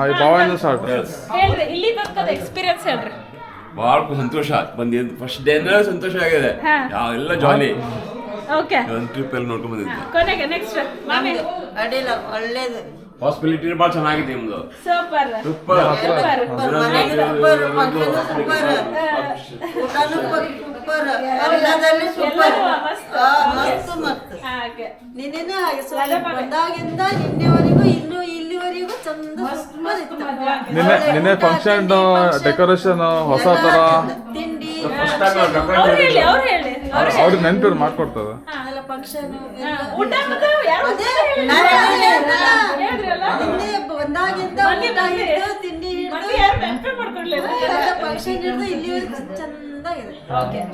ಈ ಭಾವದಿಂದ ಸ್ಟಾರ್ಟ್ ಹೇಳ್ರಿ ಇಲ್ಲಿ ತನಕದ ಎಕ್ಸ್ಪೀರಿಯನ್ಸ್ ಹೇಳ್ರಿ. ಭಾಳ ಸಂತೋಷ ಬಂದಿದ್ದು ಫಸ್ಟ್ ಡೇನ ಸಂತೋಷ ಆಗಿದೆ. ಎಲ್ಲ ಜಾಲಿ. ಓಕೆ ಒಂದು ಟ್ರಿಪ್ ಎಲ್ಲ ನೋಡ್ಕೊಂಡ್ ಬಂದಿದ್ದೆ. ಕೊನೆಗೆ ನೆಕ್ಸ್ಟ್ ಮಾಮಿ ಅಡ್ಡಿಲ್ಲ, ಒಳ್ಳೇದು. ಹಾಸ್ಪಿಟಾಲಿಟಿ ಭಾಳ ಚೆನ್ನಾಗಿದೆ ನಿಮ್ದು. ಸೂಪರ್ ಸೂಪರ್ ಸೂಪರ್ ಎಲ್ಲದಲ್ಲಿ ಸೂಪರ್ ಮಸ್ತ್. ನಿನ್ನೆನೂ ಹಾಗೆ ಬಂದಾಗಿಂದ ನಿನ್ನೆವರೆಗೂ ಇಲ್ಲಿವರೆಗೂ ಚಂದ ಸೂಪರ್ ಇತ್ತು. ನಿನ್ನೆ ಫಂಕ್ಷನ್ ಡೆಕೋರೇಷನ್ ಹೊಸ ತರ ತಿಂಡಿ ಅವ್ರಿಗೆ ನೆನಪು ಮಾಡ್ಕೊಡ್ತದ. ಫಂಕ್ಷನ್ ಬಂದಾಗಿಂದ ತಿಂಡಿ ಫಂಕ್ಷನ್ ಹಿಡಿದು ಇಲ್ಲಿವರೆಗೂ ಚಂದಾಗಿದೆ.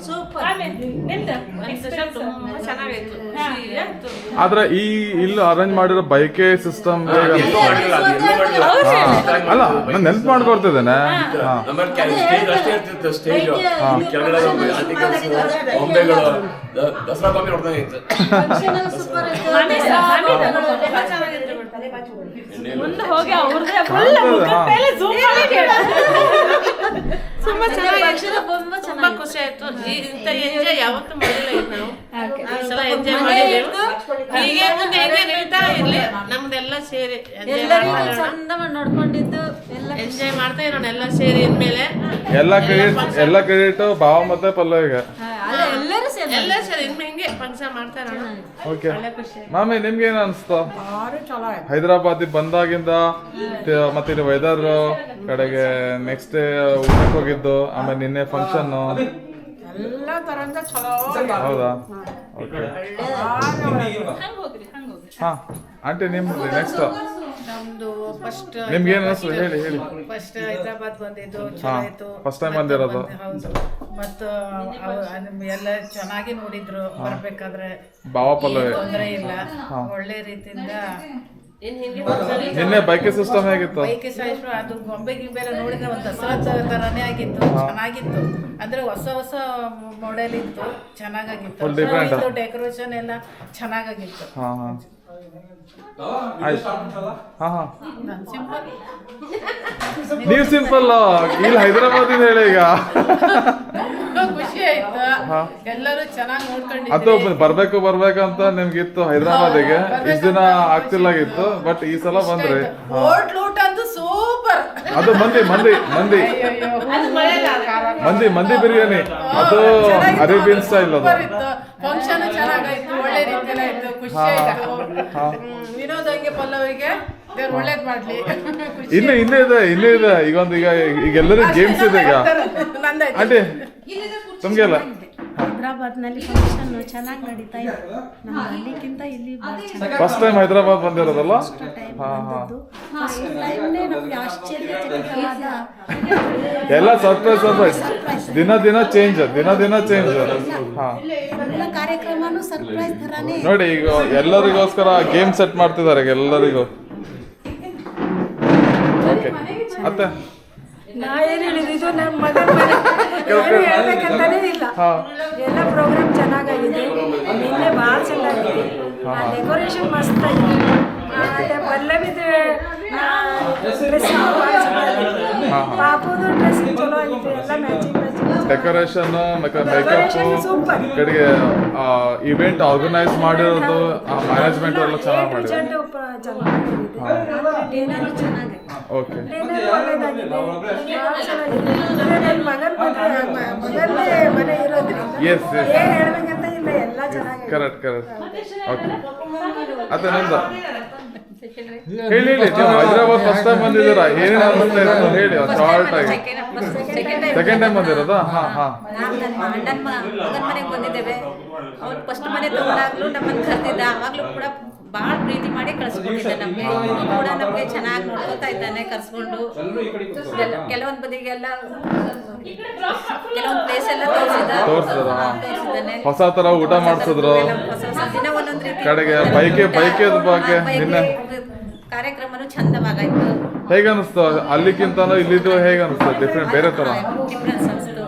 ಸೂಪರ್. ಆದ್ರೆ ಈ ಇಲ್ಲಿ ಅರೇಂಜ್ ಮಾಡಿರೋ ಬೈಕೆ ಸಿಸ್ಟಮ್ ಅಲ್ಲ ನಾನು ನೆನ್ಪು ಮಾಡ್ಕೊಡ್ತಿದ್ದೇನೆ. ಸ್ಟೇಜ್ ಕೆಳಗಡೆ ಬೊಂಬೆಗಳು ದಸರಾ ಬಾಂಬೆ ನೋಡ್ದಂಗೆ ಇತ್ತು. ಮುಂದೆ ಹೋಗಿ ಅವ್ರದೇ ಫುಲ್ ಮೇಲೆ ಜೂಮ್ ಮಾಡಿ ತುಂಬಾ ಚೆನ್ನಾಗಿ ತುಂಬಾ ಖುಷಿ ಆಯ್ತು. ಇಂಥ ಎಂಜಾಯ್ ಯಾವತ್ತೂ ಮಾಡಿಲ್ಲ ನಾವು. ಈ ಸಲ ಎಂಜಾಯ್ ಮಾಡಿದ್ದೇವೆ. ಹೀಗೆ ಮುಂದೆ ಹೇಗೆ ನಡೀತಾ ಇರ್ಲಿ ನಮ್ದೆಲ್ಲ ಸೇರಿ ಚಂದ ನೋಡ್ಕೊಂಡಿದ್ದು ಎಂಜಾಯ್ ಮಾಡ್ತಾ ಇರೋಣ ಎಲ್ಲ ಸೇರಿ ಇನ್ಮೇಲೆ. ಎಲ್ಲ ಕ್ರೆಡಿಟ್ ಭಾವ ಮತ್ತೆ ಪಲ್ಲವಿಗೆ. ಎಲ್ಲ ಸೇರಿ ಇನ್ಮೇಲೆ ಹಿಂಗೆ ಫಂಕ್ಷನ್ ಮಾಡ್ತಾ ಇರೋಣ. ಓಕೆ ಮಾಮಿ ನಿಮ್ಗೆ ಏನ್ ಅನ್ಸ್ತು ಹೈದರಾಬಾದ್ ಬಂದಾಗಿಂದ ಮತ್ತೆ ಇಲ್ಲಿ ವೆದರ್ ಕಡೆಗೆ ನೆಕ್ಸ್ಟ್ ಡೇ ಊಟಕ್ಕೆ ಹೋಗಿದ್ದು ಆಮೇಲೆ ನಿನ್ನೆ ಫಂಕ್ಷನ್ ಎಲ್ಲ ತರಂಗ ಚಲೋ. ಹೌದಾ? ಓಕೆ ಹಾ ಆಂಟಿ ನಿಮ್ದು ನೆಕ್ಸ್ಟ್ ನಮ್ದು ಫಸ್ಟ್ ನಿಮ್ಗೆ ಏನ್ ಅನ್ಸ್ತು ಹೇಳಿ ಫಸ್ಟ್ ಹೈದರಾಬಾದ್ ಬಂದಿದ್ದು ಹಾ ಚಲೋ ಆಯ್ತು. ಫಸ್ಟ್ ಟೈಮ್ ಬಂದಿರೋದು. ಹೌದು. ಮತ್ತು ಎಲ್ಲ ಚೆನ್ನಾಗಿ ನೋಡಿದ್ರು ಬರ್ಬೇಕಾದ್ರೆ. ಭಾವ ಪಲ್ಲವಿ ತೊಂದರೆ ಇಲ್ಲ, ಒಳ್ಳೆ ರೀತಿಯಿಂದ. ನಿನ್ನೆ ಬೈಕ್ ಸಿಸ್ಟಮ್ ಹೇಗಿತ್ತು? ಬೈಕ್ ಸಾಯಿಸ್ರು ಅದು ಗೊಂಬೆ ಗಿಂಬೆ ನೋಡಿದ್ರೆ ಒಂದು ದಸರಾ ತರನೇ ಆಗಿತ್ತು. ಚೆನ್ನಾಗಿತ್ತು ಅಂದ್ರೆ ಹೊಸ ಹೊಸ ಮಾಡೆಲ್ ಇತ್ತು, ಚೆನ್ನಾಗಿತ್ತು. ಡೆಕೋರೇಷನ್ ಎಲ್ಲ ಚೆನ್ನಾಗಿತ್ತು. ಹಾ ಹಾ ಆಯ್ತು. ಹಾ ಹಾ ನೀವು ಸಿಂಪಲ್ ಇಲ್ಲಿ ಹೈದರಾಬಾದ್ ಹೇಳಿ ಈಗ. ಖುಷಿ ಆಯ್ತು, ಎಲ್ಲರೂ ಚೆನ್ನಾಗಿ ನೋಡ್ಕೊಂಡಿದ್ರು. ಅದು ಬರ್ಬೇಕಂತ ನಿಮ್ಗಿತ್ತು ಹೈದರಾಬಾದಿಗೆ, ಇಷ್ಟ ದಿನ ಆಗ್ತಿಲ್ಲಾಗಿತ್ತು. ಬಟ್ ಈ ಸಲ ಬಂದ್ರಿ. ಊಟ ಅಂತೂ ಸೂಪರ್. ಅದು ಮಂದಿ ಬಿರಿಯಾನಿ, ಅದು ಅರೇಬಿಯನ್ ಸ್ಟೈಲ್. ಅದು ಫಂಕ್ಷನ್ ಚೆನ್ನಾಗಾಯ್ತು, ಒಳ್ಳೆ ರೀತಿಯಲ್ಲಿ ಆಯ್ತು. ಖುಷಿ ಆಯ್ತು. ವಿನೋದ್ ಹಂಗೆ ಪಲ್ಲವಿಗೆ ದೇವ್ರು ಒಳ್ಳೇದ್ ಮಾಡ್ಲಿ. ಇನ್ನೂ ಇದೆ ಈಗ ಎಲ್ಲರಿಗೂ ಗೇಮ್ಸ್ ಇದೆ ಈಗ. ಆಂಟಿ ತಮ್ಗೆಲ್ಲ ಹೈದರಾಬಾದ್ನಲ್ಲಿ ಫಂಕ್ಷನ್ ಚೆನ್ನಾಗಿ ನಡೀತಾ ಇದೆ. ನಮ್ಮ ಹಳ್ಳಿಗಿಂತ ಇಲ್ಲಿ ಫಸ್ಟ್ ಟೈಮ್ ಹೈದರಾಬಾದ್ ಬಂದಿರೋದಲ್ಲ? ಫಸ್ಟ್ ಟೈಮ್ನೇ ನಮ್ಗೆ ಆಶ್ಚರ್ಯಚಕಿತವಾದ ಎಲ್ಲ ಸರ್ಪ್ರೈಸ್ ದಿನ ಚೇಂಜ್. ಹಾ ಎಲ್ಲ ಕಾರ್ಯಕ್ರಮನೂ ಸರ್ಪ್ರೈಸ್ ಥರಾನೇ. ನೋಡಿ ಈಗ ಎಲ್ಲರಿಗೋಸ್ಕರ ಗೇಮ್ ಸೆಟ್ ಮಾಡ್ತಿದ್ದಾರೆ ಎಲ್ಲರಿಗೂ. ಓಕೆ ಮತ್ತೆ ನಾ ಏನು ಹೇಳಿದ್ದು, ಇದು ನಮ್ಮ ಮಗನ ಮನೆ ಹೇಳ್ಬೇಕಂತಾನೇ ಇಲ್ಲ. ಎಲ್ಲ ಪ್ರೋಗ್ರಾಮ್ ಚೆನ್ನಾಗಾಗಿದೆ. ನಿನ್ನೆ ಭಾಳ ಚೆನ್ನಾಗಿದೆ. ಡೆಕೋರೇಷನ್ ಮಸ್ತ್ ಆಗಿದೆ. ಮತ್ತೆ ಪಲ್ಲವಿದು ಡ್ರೆಸ್ಸಿಂಗ್ ಭಾಳ ಚೆನ್ನಾಗಿದೆ. ಪಾಪುದು ಡ್ರೆಸ್ಸಿಂಗ್ ಚಲೋ ಆಗಿದೆ. ಎಲ್ಲ ಮ್ಯಾಚಿಂಗ್ ಡೆಕೋರೇಷನ್ ಮೇಕಪ್ ಕಡೆಗೆ ಇವೆಂಟ್ ಆರ್ಗನೈಸ್ ಮಾಡಿರೋದು ಮ್ಯಾನೇಜ್ಮೆಂಟ್ ಎಲ್ಲ ಚೆನ್ನಾಗಿ ಮಾಡಿದ್ರು. ಓಕೆ ಎಸ್ ಕರೆಕ್ಟ್ ಓಕೆ ಅದೇ ನಿಮ್ದು ಹೇಳಿ. ನೀವು ಹೈದರಾಬಾದ್ ಫಸ್ಟ್ ಟೈಮ್ ಬಂದಿದ್ದೀರಾ, ಏನೇನು ಅನಿಸ್ತಾ ಇತ್ತು ಹೇಳಿ ಶಾರ್ಟ್ ಆಗಿ. ಸೆಕೆಂಡ್ ಟೈಮ್ ಬಂದಿರೋದಾ? ಹಾ ಹಾ ನನ್ನ ಮಗನ ಮನೆಗೆ ಬಂದಿದ್ದೇವೆ. ಅವ್ನು ಫಸ್ಟ್ ಮನೆ ತಗೊಂಡಾಗ್ಲೂ ನಮ್ಮನ್ನು ಕರೆದಿದ್ದ. ಆವಾಗಲೂ ಕೂಡ ಭಾಳ ಪ್ರೀತಿ ಮಾಡಿ ಕಳಿಸ್ಕೊಂಡಿದ್ದೆ. ನಮಗೆ ಕೂಡ ನಮಗೆ ಚೆನ್ನಾಗಿ ನೋಡ್ಕೊತಾ ಇದ್ದಾನೆ ಕರ್ಸ್ಕೊಂಡು. ಕೆಲವೊಂದು ಬದಿಗೆಲ್ಲ ಕೆಲವೊಂದು ಪ್ಲೇಸ್ ಎಲ್ಲ ತೋರಿಸಿದ್ದಾನೆ. ಹೊಸ ತರ ಊಟ ಮಾಡಿಸಿದ್ರು ದಿನ ಒಂದೊಂದು ರೀತಿ ಕಡೆಗೆ ಬೈಕೆ ಬಗ್ಗೆ ನಿನ್ನೆ ಕಾರ್ಯಕ್ರಮನು ಚಂದವಾಗಾಯ್ತು. ಹೇಗೆ ಅನಿಸ್ತು? ಅಲ್ಲಿಗಿಂತನೂ ಇಲ್ಲಿದ್ದು ಹೇಗೆ ಅನಿಸ್ತು? ಡಿಫ್ರೆಂಟ್ ಬೇರೆ ತರ ಡಿಫ್ರೆನ್ಸ್ ಅನಿಸ್ತು.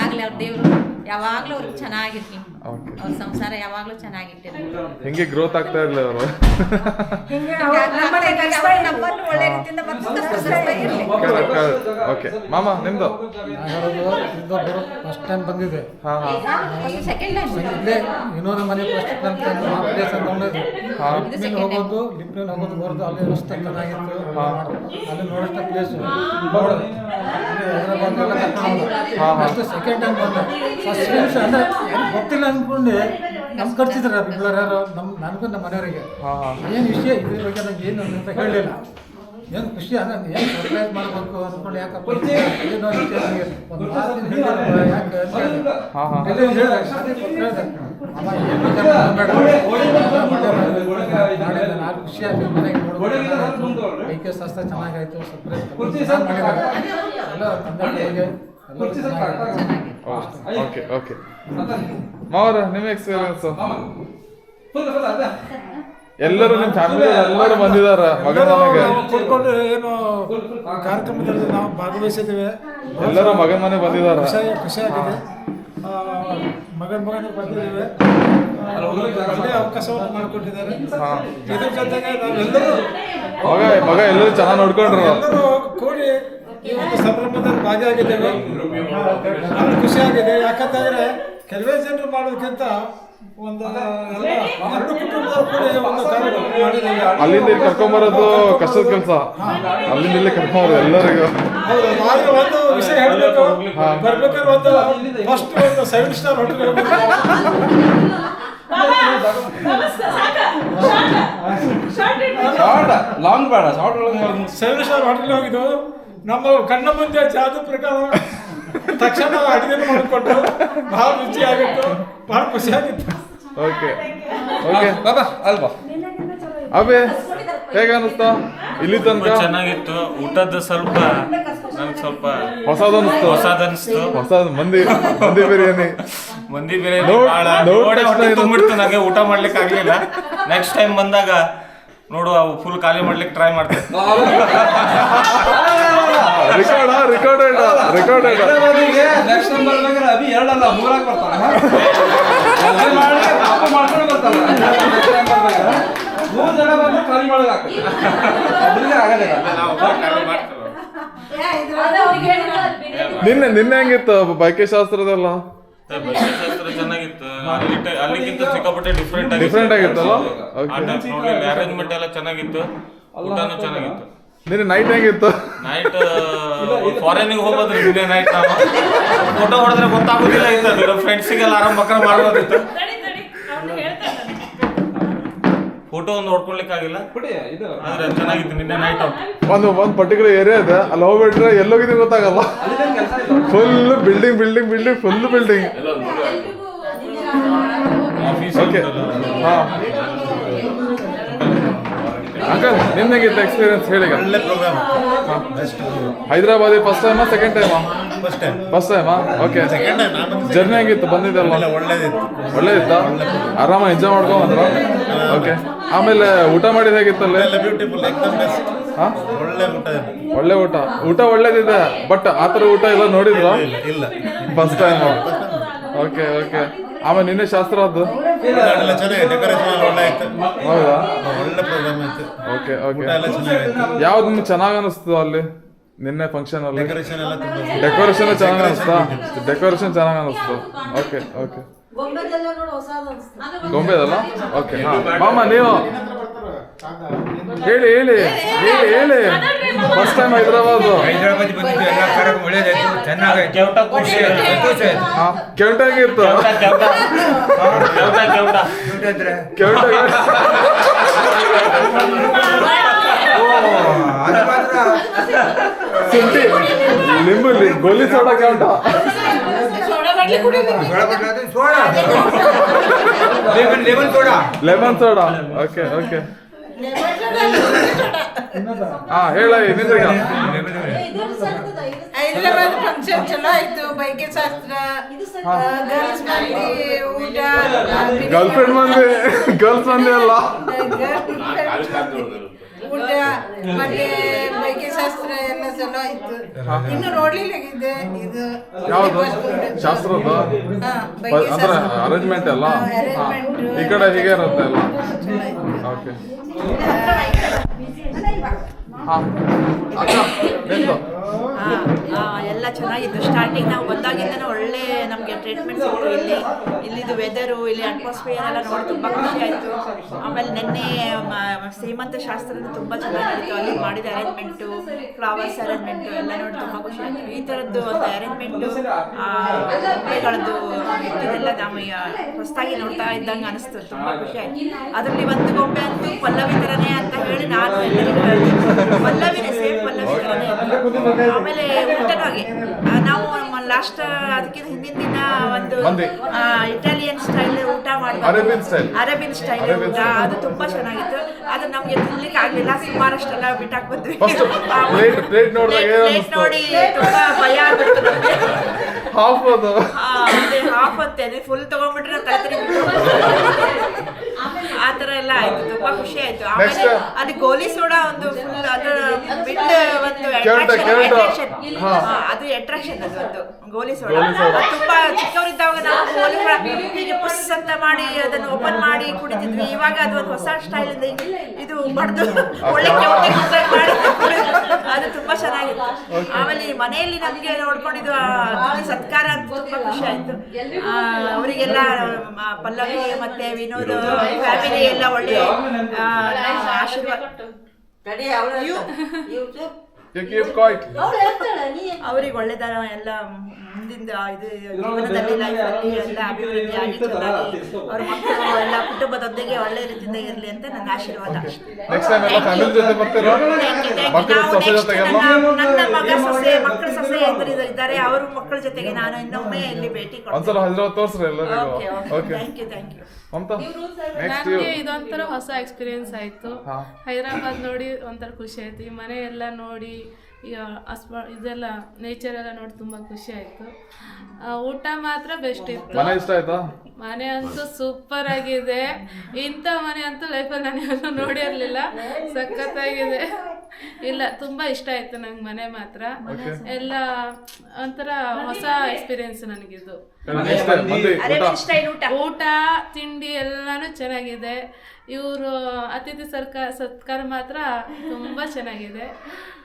ಆಗ್ಲೇ ಅವ್ರ ದೇವ್ರು ಯಾವಾಗ್ಲೂ ಅವ್ರಿಗೆ ಚೆನ್ನಾಗಿರ್ಲಿ. ಓಕೆ. ಅವ್ರ ಸಂಸಾರ ಯಾವಾಗ್ಲೂ ಚೆನ್ನಾಗಿಟ್ಟಿರ್ಬೇಕು. ಹೆಂಗೆ ಗ್ರೋತ್ ಆಗ್ತಾ ಇರ್ಲಿ ಅವರು. ಹಿಂಗೆ ನಮ್ಮನೆ ಕಲಿಸ್ತಾ ಇರ್ಲಿ. ನಮ್ಮನ್ನು ಒಳ್ಳೆ ರೀತಿಯಿಂದ ಬರ್ತಾ ಇರ್ಲಿ. ಓಕೆ ಮಾಮ ನಿಮ್ದು. ಫಸ್ಟ್ ಟೈಮ್ ಬಂದಿದೆ. ಹಾಂ ಹಾಂ ಸೆಕೆಂಡ್ ಟೈಮ್ ಇಲ್ಲೇ ಇನ್ನೊಂದು ಮನೆ ಫಸ್ಟ್ ಟೈಮ್ ಪ್ಲೇಸ್ ಅಂತ ಒಳ್ಳೇದು. ಹೋಗೋದು ಲಿಫ್ಟಲ್ಲಿ ಹೋಗೋದು ಬರೋದು ಅಲ್ಲಿ ವ್ಯವಸ್ಥೆ ಚೆನ್ನಾಗಿತ್ತು. ಅಲ್ಲಿ ನೋಡೋಷ್ಟ ಪ್ಲೇಸ್ ಅಷ್ಟು ಸೆಕೆಂಡ್ ಟೈಮ್ ಬಂದೆ. ಫಸ್ಟ್ ಟೈಮ್ ಅಂದರೆ ಗೊತ್ತಿಲ್ಲ ಅಂದ್ಕೊಂಡು ನಮ್ಗೆ ಕರ್ಸಿದ್ರು ಬಿಡ್ಲಾರ ಯಾರು ನನಗೂ ನಮ್ಮ ಮನೆಯವರಿಗೆ ಏನು ವಿಷಯ ಇದ್ರ ಬಗ್ಗೆ ನಂಗೆ ಏನು ಅಂತ ಹೇಳಲಿಲ್ಲ. ಏನು ಖುಷಿ ಅಂದ್ರೆ ಏನು ಸರ್ಪ್ರೈಸ್ ಮಾಡಬೇಕು ಅಂದ್ಕೊಂಡು ಯಾಕಪ್ಪ ಏನೋ ವಿಷಯ ಒಂದು ಮಾತಿನ ಹೇಳಿಲ್ಲ ಯಾಕೆ ಅಂತ ಹೇಳಿದೆ. ಅಮ್ಮ ಏನು ಬೇಡ ನಾನು ಖುಷಿಯಾಗಿ ಮನೆಗೆ ನೋಡ್ಬೋದು. ಐಕ್ಯ ಶಾಸ್ತ್ರ ಚೆನ್ನಾಗಾಯ್ತು. ಸರ್ಪ್ರೈಸ್ ಮಾಡಿದ್ದಾರೆ ಎಲ್ಲ ತಂದೆ ಹೇಗೆ ಎಲ್ಲರೂ ಚೆನ್ನಾಗಿ. ಓಕೆ ಓಕೆ ಮಾವರ ನಿಮ್ಮ ಎಕ್ಸ್ಪೀರಿಯನ್ಸು. ಎಲ್ಲರೂ ನಿಮ್ಮ ಫ್ಯಾಮಿಲಿ ಎಲ್ಲರೂ ಬಂದಿದ್ದಾರೆ ಮಗನ ಮನೆಗೆ. ಕೂತ್ಕೊಂಡು ಏನು ಕಾರ್ಯಕ್ರಮದಲ್ಲಿ ನಾವು ಭಾಗವಹಿಸಿದ್ದೇವೆ. ಎಲ್ಲರೂ ಮಗನ ಮನೆಗೆ ಬಂದಿದ್ದಾರೆ. ಖುಷಿಯಾಗಿದೆ. ಮಗನಿಗೆ ಬಂದಿದ್ದೇವೆ. ಒಳ್ಳೆಯ ಅವಕಾಶವನ್ನು ಮಾಡಿಕೊಟ್ಟಿದ್ದಾರೆ. ಇದ್ರ ಜೊತೆಗೆ ನಾವೆಲ್ಲರೂ ಮಗ ಎಲ್ಲರೂ ಚೆನ್ನಾಗಿ ನೋಡ್ಕೊಂಡ್ರು. ಎಲ್ಲರೂ ಕೂಡಿ ಈ ಒಂದು ಸಂಭ್ರಮದಲ್ಲಿ ಭಾಗಿಯಾಗಿದ್ದೇವೆ. ನಮ್ಗೆ ಖುಷಿಯಾಗಿದೆ. ಯಾಕಂತಂದ್ರೆ ಕೆಲವೇ ಜನರು ಮಾಡೋದಕ್ಕಿಂತ ಒಂದು ಎರಡು ಕುಟುಂಬದವರು ಕೂಡಿ ಒಂದು ಕಾರ್ಯಕ್ರಮ ಮಾಡಿದ್ದೇವೆ. ಅಲ್ಲಿಂದ ಇಲ್ಲಿ ಕರ್ಕೊಂಬರೋದು ಕಷ್ಟದ ಕೆಲಸ. ಅಲ್ಲಿಂದ ಇಲ್ಲಿ ಕರ್ಕೊಂಬರೋದು ಎಲ್ಲರಿಗೂ. ಹೌದು. ಆದ್ರೆ ಒಂದು ವಿಷಯ ಹೇಳಬೇಕು. ಬರ್ಬೇಕಾದ್ರೆ ಒಂದು ಫಸ್ಟ್ ಒಂದು 7 ಸ್ಟಾರ್ ಹೋಟೆಲ್ ಲಾಂಗ್ ಬೇಡ, ಶಾರ್ಟ್ 7 ಸ್ಟಾರ್ ಹೋಟೆಲ್ ಹೋಗಿದ್ದು. ನಮ್ಮ ಕಣ್ಣ ಮುಂದೆ ಜಾದು ಪ್ರಕಾರ ತಕ್ಷಣ ಅಡುಗೆ ಮಾಡಿಕೊಟ್ಟು ಬಹಳ ರುಚಿಯಾಗಿತ್ತು. ಬಹಳ ಖುಷಿಯಾಗಿತ್ತು. ಓಕೆ ಓಕೆ ಬಾಬಾ ಅಲ್ವಾ ಅಬೇ ಹೇಗೆ ಅನಿಸ್ತಾ ಇಲ್ಲಿ ತನಕ? ಚೆನ್ನಾಗಿತ್ತು. ಊಟದ ಸ್ವಲ್ಪ ನನ್ಗೆ ಸ್ವಲ್ಪ ಹೊಸದನಿಸ್ತು. ಹೊಸ ಮಂದಿ ಬಿರಿಯಾನಿ ತುಂಬಿಡ್ತು. ನನಗೆ ಊಟ ಮಾಡ್ಲಿಕ್ಕೆ ಆಗ್ಲಿಲ್ಲ. ನೆಕ್ಸ್ಟ್ ಟೈಮ್ ಬಂದಾಗ ನೋಡು ಅವು ಫುಲ್ ಖಾಲಿ ಮಾಡ್ಲಿಕ್ಕೆ ಟ್ರೈ ಮಾಡ್ತೇವೆ. ರೆಕಾರ್ಡ್ ನೆಕ್ಸ್ಟ್ ಟೈಮ್ ಬರ್ಬೇಕಾದ್ರೆ ಅಭಿ 2 ಅಲ್ಲ 3 ಆಗಿ ಬರ್ತಾನೆ. ಮಾಡ್ಕೊಂಡು ಬರ್ತಾನೆ. 3 ಜನ ಬಂದು ಖಾಲಿ ಮಾಡೋದು ಆಗ್ತದೆ. ಅದ್ರಿಗೆ ಆಗೋದಿಲ್ಲ. ನಿನ್ನೆ ಹೆಂಗಿತ್ತು ಬೈಕೇಶಾಸ್ತ್ರದೆಲ್ಲ? ಶಾಸ್ತ್ರ ಚೆನ್ನಾಗಿತ್ತು. ಅಲ್ಲಿಗಿಂತ ಸಿಕ್ಕಾಪಟ್ಟೆ ಡಿಫ್ರೆಂಟ್ ಆಗಿತ್ತಲ್ಲ. ಅರೇಂಜ್ಮೆಂಟ್ ಎಲ್ಲ ಚೆನ್ನಾಗಿತ್ತು. ಊಟನೂ ಚೆನ್ನಾಗಿತ್ತು. ನಿನ್ನೆ ನೈಟ್ ಹೆಂಗಿತ್ತು? ನೈಟ್ ಫಾರಿನಿಗೆ ಹೋಗೋದ್ರಿ ನಿನ್ನೆ ನೈಟ್ ನಾವು ಫೋಟೋ ಹೊಡೆದ್ರೆ ಗೊತ್ತಾಗೋದಿಲ್ಲ ಇತ್ತು. ಫ್ರೆಂಡ್ಸಿಗೆಲ್ಲ ಆರಾಮ್ ಮಕ್ಕಳ ಮಾಡ್ಬೋದಿತ್ತು. ಫೋಟೋ ಒಂದು ಹೊಡ್ಕೊಳ್ಲಿಕ್ಕೆ ಆಗಿಲ್ಲ. ಆದ್ರೆ ಚೆನ್ನಾಗಿತ್ತು ನಿನ್ನೆ ನೈಟ್. ಒಂದು ಪರ್ಟಿಕ್ಯುಲರ್ ಏರಿಯಾ ಇದೆ, ಅಲ್ಲಿ ಹೋಗ್ಬಿಟ್ರೆ ಎಲ್ಲೋಗಿದೆ ಗೊತ್ತಾಗಲ್ಲ. Full building full building. Okay ಹಾಂ ಅಂಕಲ್ ನಿಮ್ಗೆ ಹೇಗಿತ್ತು ಎಕ್ಸ್ಪೀರಿಯನ್ಸ್ ಹೇಳಿ? ಒಳ್ಳೆ ಪ್ರೋಗ್ರಾಮ್. ಹೈದರಾಬಾದ್ ಫಸ್ಟ್ ಟೈಮಾ ಸೆಕೆಂಡ್ ಟೈಮಾ? ಫಸ್ಟ್ ಟೈಮಾ. ಓಕೆ ಜರ್ನಿ ಹೆಂಗಿತ್ತು ಬಂದಿದ್ದಲ್ಲ? ಒಳ್ಳೇದಿತ್ತಾ? ಆರಾಮ ಎಂಜಾಯ್ ಮಾಡ್ಕೊಂಡ್ ಬಂದ್ರ? ಓಕೆ ಆಮೇಲೆ ಊಟ ಮಾಡಿದ ಹೇಗಿತ್ತಲ್ಲ? ಹಾಂ ಒಳ್ಳೆ ಊಟ ಒಳ್ಳೇದಿದೆ. ಬಟ್ ಆ ಥರ ಊಟ ಎಲ್ಲ ನೋಡಿದ್ರ? ಇಲ್ಲ ಫಸ್ಟ್ ಟೈಮ್. ಓಕೆ ಓಕೆ ಆಮೇಲೆ ನಿನ್ನೆ ಶಾಸ್ತ್ರ ಅದು ಹೌದಾ? ಓಕೆ ಓಕೆ ಯಾವ್ದು ನಿಮ್ಗೆ ಚೆನ್ನಾಗಿ ಅನಿಸ್ತು ಅಲ್ಲಿ ನಿನ್ನೆ ಫಂಕ್ಷನ್ ಅಲ್ಲಿ? ಡೆಕೋರೇಷನ್ ಚೆನ್ನಾಗಿ ಅನಿಸ್ತಾ? ಡೆಕೋರೇಷನ್ ಚೆನ್ನಾಗಿ ಅನಿಸ್ತು. Okay okay ಗೊಂಬೆದಲ್ಲ? ಓಕೆ ಹಾಂ ಮಾಮ ನೀವು ಹೇಳಿ ಫಸ್ಟ್ ಟೈಮ್ ಹೈದರಾಬಾದ್ ಕೆವಟ ಹೇಗಿತ್ತು? ಶುಂಠಿ ಲಿಂಬು ಗೋಲಿ ಸೋಡಾ ಕೆವಟ ಲೆಮನ್ ಸೋಡಾ. ಓಕೆ ಓಕೆ ಹಾ ಹೇಳ ಹೈದರಾಬಾದ್ ಫಂಕ್ಷನ್ ಚಲೋ ಆಯ್ತು. ಬೈಕೆ ಶಾಸ್ತ್ರ, ಗರ್ಲ್ಸ್ ಮಂದಿ ಊಟ, ಗರ್ಲ್ಸ್ ಮಂದಿ ಅಲ್ಲ ಊಟ ಮತ್ತೆ ಬೈಕೆ ಶಾಸ್ತ್ರ ಎಲ್ಲ ಚಲೋ ಆಯ್ತು. ಇನ್ನು ನೋಡ್ಲಿಲ್ಲ ಇದೆ ಇದು ಯಾವ್ದು ಶಾಸ್ತ್ರದ ಅಂದ್ರೆ ಅರೇಂಜ್ಮೆಂಟ್ ಎಲ್ಲ ಈ ಕಡೆ ಹೀಗೆ ಇರುತ್ತೆ ಎಲ್ಲ. ಓಕೆ ಎಲ್ಲ ಚೆನ್ನಾಗಿತ್ತು. ಸ್ಟಾರ್ಟಿಂಗ್ ನಾವು ಬಂದಾಗಿಂದ ಒಳ್ಳೆ ನಮಗೆ ಟ್ರೀಟ್ಮೆಂಟ್ ಸಿಕ್ತು. ಇಲ್ಲಿದು ವೆದರು, ಇಲ್ಲಿ ಅಟ್ಮಾಸ್ಫಿಯರ್ ಎಲ್ಲ ನೋಡಿ ತುಂಬ ಖುಷಿ ಆಯಿತು. ಆಮೇಲೆ ನಿನ್ನೆ ಶ್ರೀಮಂತ ಶಾಸ್ತ್ರನೂ ತುಂಬ ಚೆನ್ನಾಗಿ ನಡೀತು. ಅಲ್ಲಿ ಮಾಡಿದ ಅರೇಂಜ್ಮೆಂಟು, ಫ್ಲವರ್ಸ್ ಅರೇಂಜ್ಮೆಂಟು ಎಲ್ಲ ನೋಡಿ ತುಂಬ ಖುಷಿ ಆಯಿತು. ಈ ಥರದ್ದು ಒಂದು ಅರೇಂಜ್ಮೆಂಟು ಗೊಂಬೆಗಳದ್ದು ಇದೆಲ್ಲ ನಾವು ಹೊಸದಾಗಿ ನೋಡ್ತಾ ಇದ್ದಂಗೆ ಅನಿಸ್ತು. ತುಂಬ ಖುಷಿ ಆಯಿತು. ಅದರಲ್ಲಿ ಒಂದು ಗೊಂಬೆ ಅಂತೂ ಪಲ್ಲವಿ ಥರನೇ ಅಂತ ಹೇಳಿ ನಾನು ಎಲ್ಲರಿಗೂ ಹೇಳ್ತೀನಿ. ಪಲ್ಲವಿನೇ, ಸೇಮ್ ಪಲ್ಲವಿ ಥರನೇ. ಆಮೇಲೆ ಊಟನೂ ಹಾಗೆ. ನಾವು ಲಾಸ್ಟ್ ಅದಕ್ಕಿಂತ ಹಿಂದಿನ ದಿನ ಒಂದು ಇಟಾಲಿಯನ್ ಸ್ಟೈಲ್ ಊಟ ಮಾಡ್ಬೋದು, ಅರೇಬಿಯನ್ ಸ್ಟೈಲ್ ಊಟ. ಅದು ತುಂಬಾ ಚೆನ್ನಾಗಿತ್ತು. ಅದು ನಮ್ಗೆ ತಿನ್ಲಿಕ್ಕೆ ಆಗ್ಲಿಲ್ಲ, ಸುಮಾರಷ್ಟೆಲ್ಲ ಬಿಟ್ಟಾಕ್ ಬಂದ್ವಿ. ಪ್ಲೇಟ್ ನೋಡಿ ತುಂಬಾ ಭಯ ಆಗ್ಬಿಡ್ತು ನಮ್ಗೆ. ಹಾಫ್ ಅಂತೇನೆ, ಫುಲ್ ತಗೊಂಡ್ಬಿಟ್ರೆ ತಲೆ ಆ ಥರ ಎಲ್ಲ ಆಯ್ತು. ತುಂಬಾ ಖುಷಿ ಆಯ್ತು. ಆಮೇಲೆ ಅಲ್ಲಿ ಗೋಲಿ ಸೋಡಾ ಒಂದು ಫುಲ್ ಅದು ಬಿಟ್ಟು ಒಂದು ಅಟ್ರಾಕ್ಷನ್, ಅದು ಅಟ್ರಾಕ್ಷನ್. ಅದು ಒಂದು ಗೋಲಿ ಸೋಡಾ ತುಂಬಾ ಚಿಕ್ಕವರಿದ್ದಾಗ ನಾವು ಗೋಲಿ ಸೋಡಾ ಹೀಗೆ ಪುಸ್ ಅಂತ ಮಾಡಿ ಅದನ್ನು ಓಪನ್ ಮಾಡಿ ಕುಡಿತಿದ್ವಿ. ಇವಾಗ ಅದು ಒಂದು ಹೊಸ ಸ್ಟೈಲ್ ಇಂದ ಇದು ಬಡ್ದು ಒಳ್ಳೆ ಕೆವಟೆ ಮಾಡಿ ಅದು ತುಂಬಾ ಚೆನ್ನಾಗಿತ್ತು. ಆಮೇಲೆ ಮನೆಯಲ್ಲಿ ನಮ್ಗೆ ನೋಡ್ಕೊಂಡಿದ್ದು ಸತ್ಕಾರ ಅಂತ ತುಂಬಾ ಖುಷಿ ಆಯ್ತು. ಅವರಿಗೆಲ್ಲ ಪಲ್ಲವಿ ಮತ್ತೆ ವಿನೋದ್ ಫ್ಯಾಮಿಲಿ ಎಲ್ಲ ಒಳ್ಳೆ ಆಶೀರ್ವಾದ. ಅವ್ರಿಗೆ ಒಳ್ಳೆದರ ಎಲ್ಲ ಮುಂದಿನ ಇದು ಜೀವನದಲ್ಲಿ ಲೈಫಲ್ಲಿ ಎಲ್ಲ ಅಭಿವೃದ್ಧಿ ಆಗಿ ಚೆನ್ನಾಗಿ ಅವ್ರ ಮಕ್ಕಳು ಎಲ್ಲ ಕುಟುಂಬದೊಂದಿಗೆ ಒಳ್ಳೆ ರೀತಿಯಿಂದ ಇರಲಿ ಅಂತ ನನ್ನ ಆಶೀರ್ವಾದ. ನನ್ನ ಮಗ ಸೊಸೆ, ಮಕ್ಕಳ ಸೊಸೆ ಇದ್ದಾರೆ, ಅವ್ರ ಮಕ್ಕಳ ಜೊತೆಗೆ ನಾನು ಇನ್ನೊಮ್ಮೆ ಇಲ್ಲಿ ಭೇಟಿ ಕೊಡ್ತೀನಿ. Thank you. ನನಗೆ ಇದೊಂಥರ ಹೊಸ ಎಕ್ಸ್ಪೀರಿಯನ್ಸ್ ಆಯಿತು. ಹೈದರಾಬಾದ್ ನೋಡಿ ಒಂಥರ ಖುಷಿ ಆಯಿತು. ಈ ಮನೆ ಎಲ್ಲ ನೋಡಿ ಇದೆಲ್ಲ ನೇಚರ್ ಎಲ್ಲ ನೋಡಿ ತುಂಬ ಖುಷಿ ಆಯಿತು. ಊಟ ಮಾತ್ರ ಬೆಸ್ಟ್ ಇತ್ತು. ಮನೆ ಅಂತೂ ಸೂಪರ್ ಆಗಿದೆ. ಇಂಥ ಮನೆ ಅಂತೂ ಲೈಫಲ್ಲಿ ನಾನು ಎಲ್ಲೂ ನೋಡಿರಲಿಲ್ಲ. ಸಖತ್ತಾಗಿದೆ. ಇಲ್ಲ ತುಂಬ ಇಷ್ಟ ಆಯಿತು ನಂಗೆ ಮನೆ ಮಾತ್ರ. ಎಲ್ಲ ಒಂಥರ ಹೊಸ ಎಕ್ಸ್ಪೀರಿಯನ್ಸ್ ನನಗಿದು. ಊಟ ತಿಂಡಿ ಎಲ್ಲಾನು ಚೆನ್ನಾಗಿದೆ. ಇವರು ಅತಿಥಿ ಸತ್ಕಾರ ಮಾತ್ರ ತುಂಬ ಚೆನ್ನಾಗಿದೆ.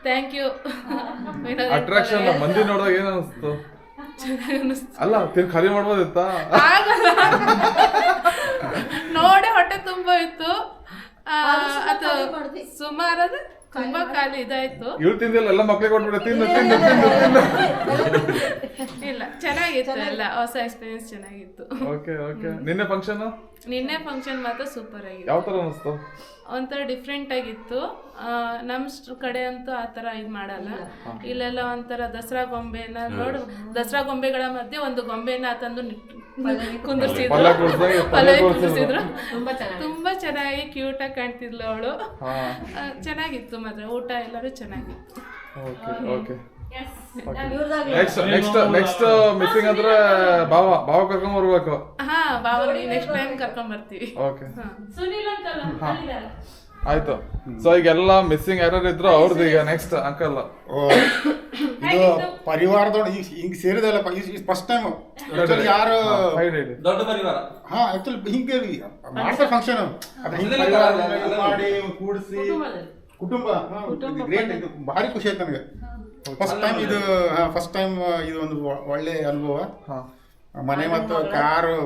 Thank you. ಅಟ್ರಾಕ್ಷನ್ ಮಂದಿ ನೋಡಿದಾಗ ಏನು ಅನಿಸ್ತು? ಚೆನ್ನಾಗಿ ಅನಿಸ್ತು. ಅಲ್ಲ ಖಾಲಿ ಮಾಡ್ಬೋದಿತ್ತಾ? ನೋಡಿ ಹೊಟ್ಟೆ ತುಂಬ ಇತ್ತು. ಅದು ಸುಮಾರು ತುಂಬಾ ಖಾಲಿ ಇದಾಯ್ತು. ಇವ್ರು ತಿಂದಿಲ್ಲ, ಎಲ್ಲ ಮಕ್ಳಿಗೆ ಕೊಟ್ಬಿಡ ತಿಂದು. ಇಲ್ಲ ಚೆನ್ನಾಗಿತ್ತು. ಎಲ್ಲ ಹೊಸ ಎಕ್ಸ್ಪೀರಿಯನ್ಸ್ ಚೆನ್ನಾಗಿತ್ತು. ನಿನ್ನೆ ಫಂಕ್ಷನ್ ಮಾತ್ರ ಸೂಪರ್ ಆಗಿತ್ತು. ಯಾವ ತರ ಅನಿಸ್ತು? ಒಂಥರ ಡಿಫ್ರೆಂಟ್ ಆಗಿತ್ತು. ನಮ್ಮ ಕಡೆ ಅಂತೂ ಆ ಥರ ಇದು ಮಾಡಲ್ಲ. ಇಲ್ಲೆಲ್ಲ ಒಂಥರ ದಸರಾ ಗೊಂಬೆನ ನೋಡು, ದಸರಾ ಗೊಂಬೆಗಳ ಮಧ್ಯೆ ಒಂದು ಗೊಂಬೆನ ತಂದು ಕುಂದಿರ್ಸಿದ್ರು. ತುಂಬಾ ಚೆನ್ನಾಗಿ ಕ್ಯೂಟ್ ಆಗಿ ಕಾಣ್ತಿದ್ಲು ಅವಳು. ಚೆನ್ನಾಗಿತ್ತು ಮಾತ್ರ. ಊಟ ಎಲ್ಲರೂ ಚೆನ್ನಾಗಿತ್ತು. ನೆಕ್ಸ್ಟ್ ಮಿಸ್ಸಿಂಗ್ ಅಂದ್ರೆ ಬಾವ ಕರ್ಕೊಂಡ್ ಬರ್ಬೇಕು. ಬಾವ ನೆಕ್ಸ್ಟ್ ಟೈಮ್ ಕರ್ಕೊಂಡ್ ಬರ್ತೀವಿ. ಆಯ್ತು. ಸೊ ಈಗೆಲ್ಲ ಮಿಸ್ಸಿಂಗ್ ಯಾರು ಇದ್ರು ಅವ್ರದ್ದು ಈಗ ನೆಕ್ಸ್ಟ್ ಅಂಕಲ್ ಇದು ಪರಿವಾರದೊಳಗೆ ಹಿಂಗ್ ಸೇರಿದಲ್ಲ ಫಸ್ಟ್ ಟೈಮ್ ಯಾರು ದೊಡ್ಡ ಪರಿವಾರ. ಆಕ್ಚುಲಿ ಹಿಂಗೆ ಮಾಡ್ತಾರೆ ಫಂಕ್ಷನ್ ಮಾಡಿ ಕೂಡಿಸಿ ಕುಟುಂಬ ಗ್ರೇಟ್. ಇದು ಭಾರಿ ಖುಷಿ ಆಯ್ತು ನನಗೆ. ಫಸ್ಟ್ ಟೈಮ್ ಇದು ಒಂದು ಒಳ್ಳೆ ಅನುಭವ. ಮನೆ ಮತ್ತು ಕಾರು